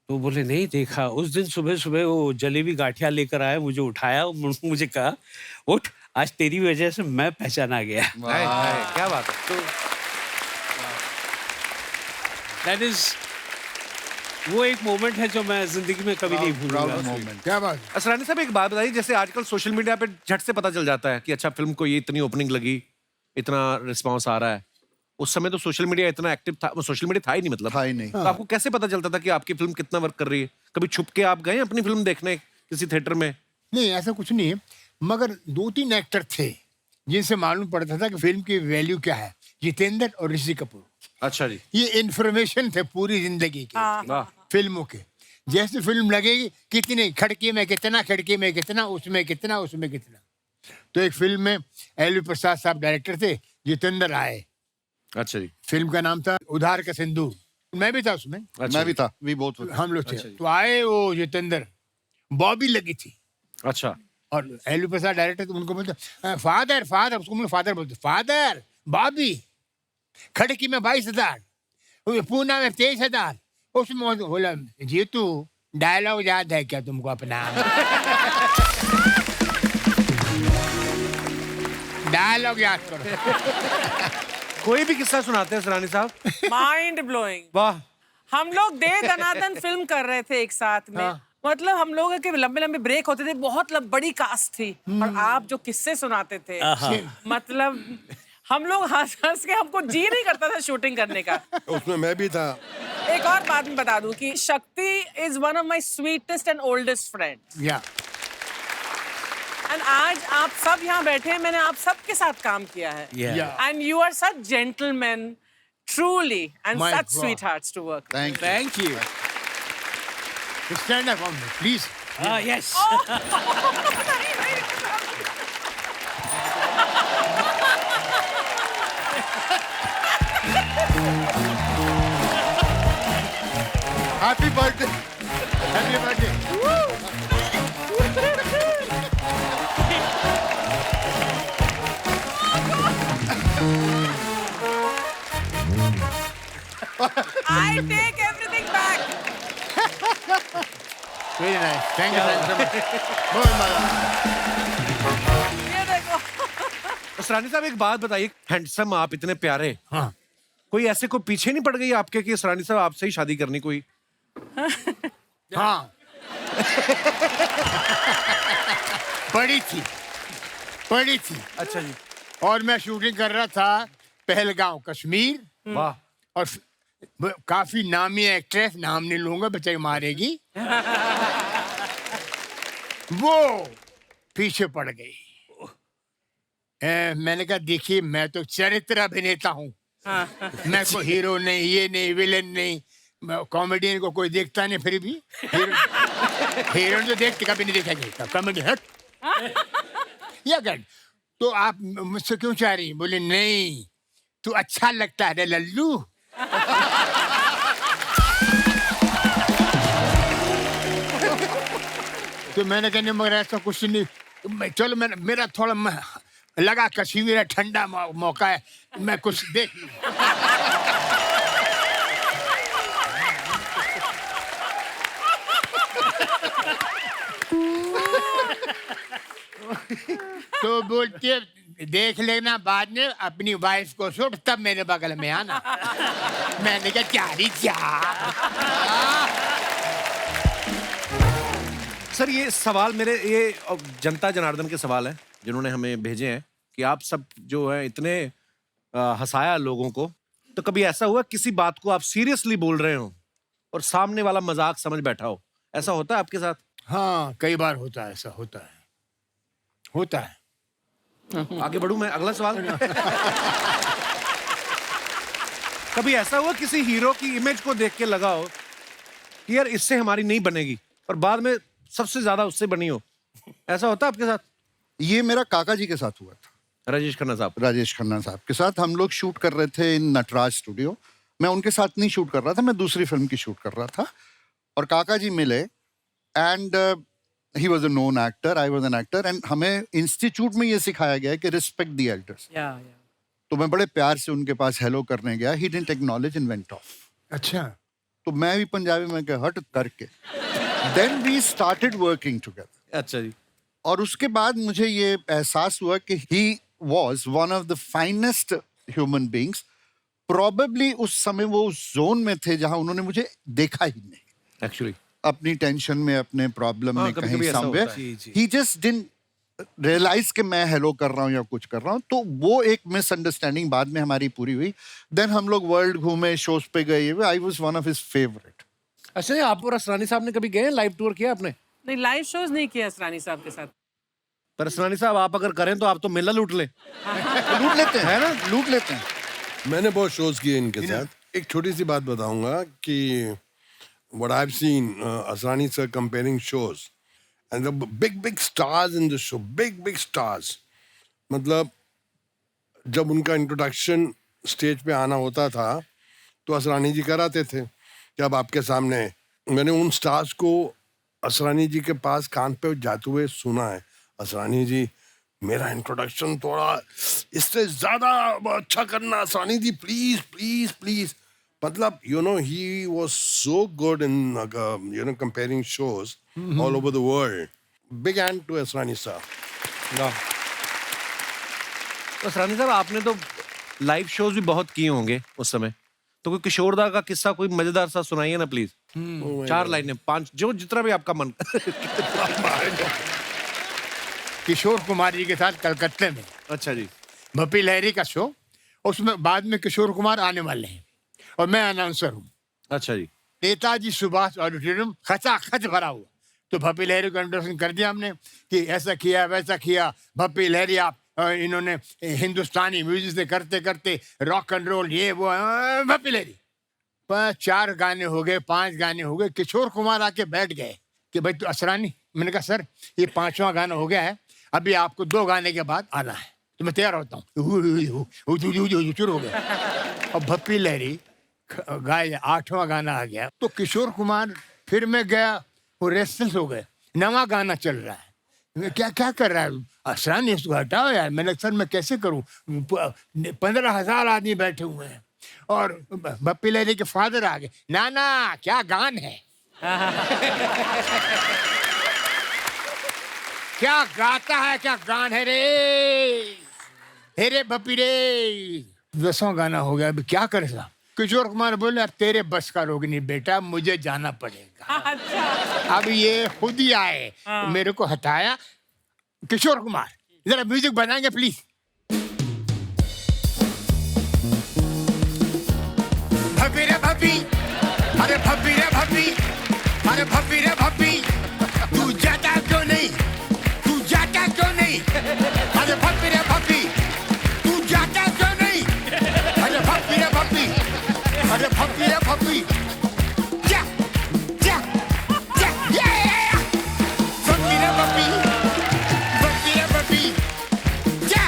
तो बोले नहीं देखा। उस दिन सुबह सुबह वो जलेबी गाठिया लेकर आया, मुझे उठाया, मुझे कहा उठ, आज तेरी वजह से मैं पहचाना गया। क्या बात है। तो दैट इज वो एक मोमेंट है जो मैं जिंदगी में कभी नहीं भूलूंगा। क्या बात है। असरानी साहब एक बात बताइए, जैसे आजकल सोशल मीडिया पे झट से पता चल जाता है कि अच्छा फिल्म को ये इतनी ओपनिंग लगी, इतना रिस्पांस आ रहा है। उस समय तो सोशल मीडिया इतना एक्टिव था, सोशल मीडिया था ही नहीं, मतलब था ही नहीं। तो आपको कैसे पता चलता था कि आपकी फिल्म कितना वर्क कर रही है? कभी छुप के आप गए अपनी फिल्म देखने किसी थिएटर में? नहीं ऐसा कुछ नहीं है, मगर 2-3 एक्टर थे जिनसे मालूम पड़ता था कि फिल्म की वैल्यू क्या है। जितेंद्र और ऋषि कपूर। अच्छा जी। ये इन्फॉर्मेशन थे पूरी जिंदगी की वाह। फिल्मों के। जैसे फिल्म लगेगी, कितनी खिड़की में कितना, खिड़की में कितना, उसमें कितना, उसमें कितना। तो एक फिल्म में एल प्रसाद साहब डायरेक्टर थे, जितेंद्र आए। अच्छा जी। फिल्म का नाम था उधार का सिंदूर, मैं भी था उसमें। अच्छा मैं भी था, भी बहुत हम लोग थे। अच्छा जी। तो आए वो जितेंद्र, बॉबी लगी थी अच्छा। और एल प्रसाद डायरेक्टर, तो उनको बोलते फादर फादर, उसको फादर बोलते, फादर बॉबी, खड़की में 22,000, पूना में 23,000। उसमें बोला जीतू डायलॉग याद है क्या तुमको अपना? डायलॉग याद करो। कोई भी किस्सा सुनाते हैं सरानी साहब? Mind blowing. वाह। हम लोग दे दनादन फिल्म कर रहे थे एक साथ में। मतलब हम लोगों के लंबे लंबे ब्रेक होते थे, बहुत बड़ी कास्ट थी और आप जो किस्से सुनाते थे, मतलब हम लोग हंस हंस के, हमको जी नहीं करता था शूटिंग करने का। उसमें मैं भी था। एक और बात मैं बता दूं कि शक्ति is one of my sweetest and oldest friend. या एंड आज आप सब यहाँ बैठे हैं, मैंने आप सबके साथ काम किया है। And you are such gentleman, truly, and My such God. Sweet hearts to work. Thank you. Stand up please. Yes. Happy birthday, happy birthday. I take everything back. Very nice, thank you so much. ये देखो। सरानी साहब एक बात बताइए, handsome आप इतने प्यारे, हाँ। कोई ऐसे कोई पीछे नहीं पड़ गई आपके कि सरानी साहब आपसे ही शादी करनी कोई? हाँ पड़ी थी, पड़ी थी। अच्छा जी। और मैं शूटिंग कर रहा था पहलगांव कश्मीर। वाह। और काफी नामी एक्ट्रेस, नाम नहीं लूंगा बच्चे मारेगी, वो पीछे पड़ गई। मैंने कहा देखिए मैं तो चरित्र अभिनेता हूँ, मैं कोई हीरो नहीं, ये नहीं, विलेन नहीं, कॉमेडियन को कोई देखता नहीं, फिर भी हीरोइन तो देखते, कभी नहीं देखा गया कॉमेडी। हट या कर, तो आप मुझसे क्यों चाह रही? बोले नहीं, तू अच्छा लगता है लल्लू। तो मैंने कहने मगर ऐसा कुछ नहीं, चलो मैंने, मेरा थोड़ा लगा कश्मीर है, ठंडा मौका है, मैं कुछ देख लूं। तो बोलती है देख लेना बाद में अपनी वाइफ को सुट तब मेरे बगल में आना। मैंने कहा चारी क्या। सर ये सवाल मेरे ये जनता जनार्दन के सवाल है जिन्होंने हमें भेजे हैं कि आप सब जो है इतने हंसाया लोगों को, तो कभी ऐसा हुआ किसी बात को आप सीरियसली बोल रहे हो और सामने वाला मजाक समझ बैठा हो? ऐसा होता है आपके साथ? हाँ कई बार होता है, ऐसा होता है। आगे बढ़ूं मैं, अगला सवाल। कभी ऐसा हुआ किसी हीरो की इमेज को देख के लगा हो कि यार इससे हमारी नहीं बनेगी और बाद में सबसे ज्यादा उससे बनी हो? ऐसा होता है आपके साथ? ये मेरा काका जी के साथ हुआ था, राजेश खन्ना साहब के साथ। हम लोग शूट कर रहे थे इन नटराज स्टूडियो। मैं उनके साथ नहीं शूट कर रहा था, मैं दूसरी फिल्म की शूट कर रहा था और काका जी मिले and he was a known actor, I was an actor and हमें इंस्टीट्यूट में ये सिखाया गया कि रिस्पेक्ट द एल्डर्स। तो मैं बड़े प्यार से उनके पास हेलो करने गया, he didn't acknowledge and went off. अच्छा। तो मैं भी पंजाबी में कहा हट करके then we started working together. अच्छा जी। और उसके बाद मुझे ये एहसास हुआ कि he was one of the finest human beings. Probably उस समय वो उस जोन में थे जहां उन्होंने मुझे देखा ही नहीं एक्चुअली, अपनी टेंशन में, अपने प्रॉब्लम में, कभी कहीं कभी ऐसा समवेयर होता है। ही जस्ट डिडंट रियलाइज कि मैं हेलो कर रहा हूँ या कुछ कर रहा हूँ। तो वो एक मिसअंडरस्टैंडिंग बाद में हमारी पूरी हुई। देन हम लोग वर्ल्ड घूमे, शोज पे गए। I was one of his favourite. अच्छा, आप और असरानी साहब ने कभी गए लाइव टूर किया आपने? नहीं, लाइव शोज नहीं किया असरानी साहब के साथ। पर असरानी साहब आप अगर करें तो आप तो मेला लूट लें। लूट लेते हैं, है ना, लूट लेते हैं। मैंने बहुत शोज किए इनके साथ। एक छोटी सी बात बताऊंगा कि what I've seen Asrani sir comparing shows and the big stars in the show, big stars. मतलब जब उनका इंट्रोडक्शन स्टेज पे आना होता था तो असरानी जी कराते थे। जब आपके सामने मैंने उन स्टार्स को असरानी जी के पास कान पे जाते हुए सुना है, असरानी जी मेरा इंट्रोडक्शन थोड़ा इससे ज्यादा अच्छा करना असरानी जी, प्लीज प्लीज प्लीज। मतलब he was so good in comparing shows all over the world. Big hand to Asrani sir. तो असरानी साहब आपने तो लाइव शोज भी बहुत किए होंगे उस समय, तो कोई किशोरदा का किस्सा कोई मजेदार सा सुनाइए ना प्लीज। 4 लाइनें, 5, जो जितना भी आपका मन। किशोर कुमार जी के साथ कलकत्ते में। अच्छा जी। भपी लहरी का शो, उसमें बाद में किशोर कुमार आने वाले हैं और मैं अनाउंसर हूँ। अच्छा जी। नेताजी सुभाष ऑडिटोरियम खचाखच भरा हुआ। तो भपी लहरी को इंट्रोडक्शन कर दिया हमने कि ऐसा किया वैसा किया। भपी लहरी आप इन्होंने हिंदुस्तानी म्यूजिक से करते करते रॉक एंड रोल ये वो। भपी लहरी 4 गाने हो गए, 5 गाने हो गए। किशोर कुमार आके बैठ गए कि भाई तो असरानी, मैंने कहा सर ये 5वां गाना हो गया है, अभी आपको 2 गाने के बाद आना है, तो मैं तैयार होता हूँ। शुरू हो गया और भपी लहरी गाए 8वां गाना आ गया तो किशोर कुमार फिर मैं गया, वो रेस्टलेस हो गए। 9वां गाना चल रहा है, मैं क्या कर रहा है असरानी, इसको हटाओ यार। मैंने सर मैं कैसे करूं, 15,000 आदमी बैठे हुए हैं। और भप्पी लहरी के फादर आ गए, नाना क्या गान है। क्या गाता है, क्या गान है रे रे भप्पी रे। 10वां गाना हो गया, अभी क्या करे साहब। किशोर कुमार बोले अब तेरे बस का रोग नहीं बेटा, मुझे जाना पड़ेगा। अब ये खुद ही आए, मेरे को हटाया। किशोर कुमार जरा म्यूजिक बनाएंगे प्लीज। भपी रे भपी, अरे भपी रे भपी, अरे भपी रे भपी, तू जाता क्यों नहीं, तू जाता क्यों नहीं। अरे भपी रे भपी, तू जाता क्यों नहीं। अरे भपी रे भपी, अरे भपी रे भपी, जा जा जा ये भपी रे भपी, भपी रे भपी, जा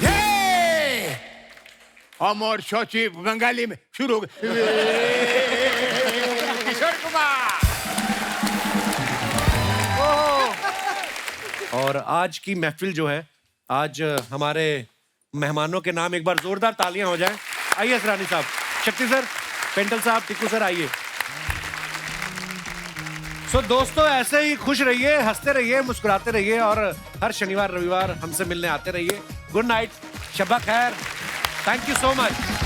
ये। अमर शौची बंगाली में शुरू हो गए। किशोर कुमार। और आज की महफिल जो है, आज हमारे मेहमानों के नाम एक बार जोरदार तालियां हो जाएं। आइए असरानी साहब, शक्ति सर, पेंटल साहब, टिक्कू सर आइए। सो दोस्तों ऐसे ही खुश रहिए, हंसते रहिए, मुस्कुराते रहिए और हर शनिवार रविवार हमसे मिलने आते रहिए। गुड नाइट, शब्बा खैर, थैंक यू सो मच।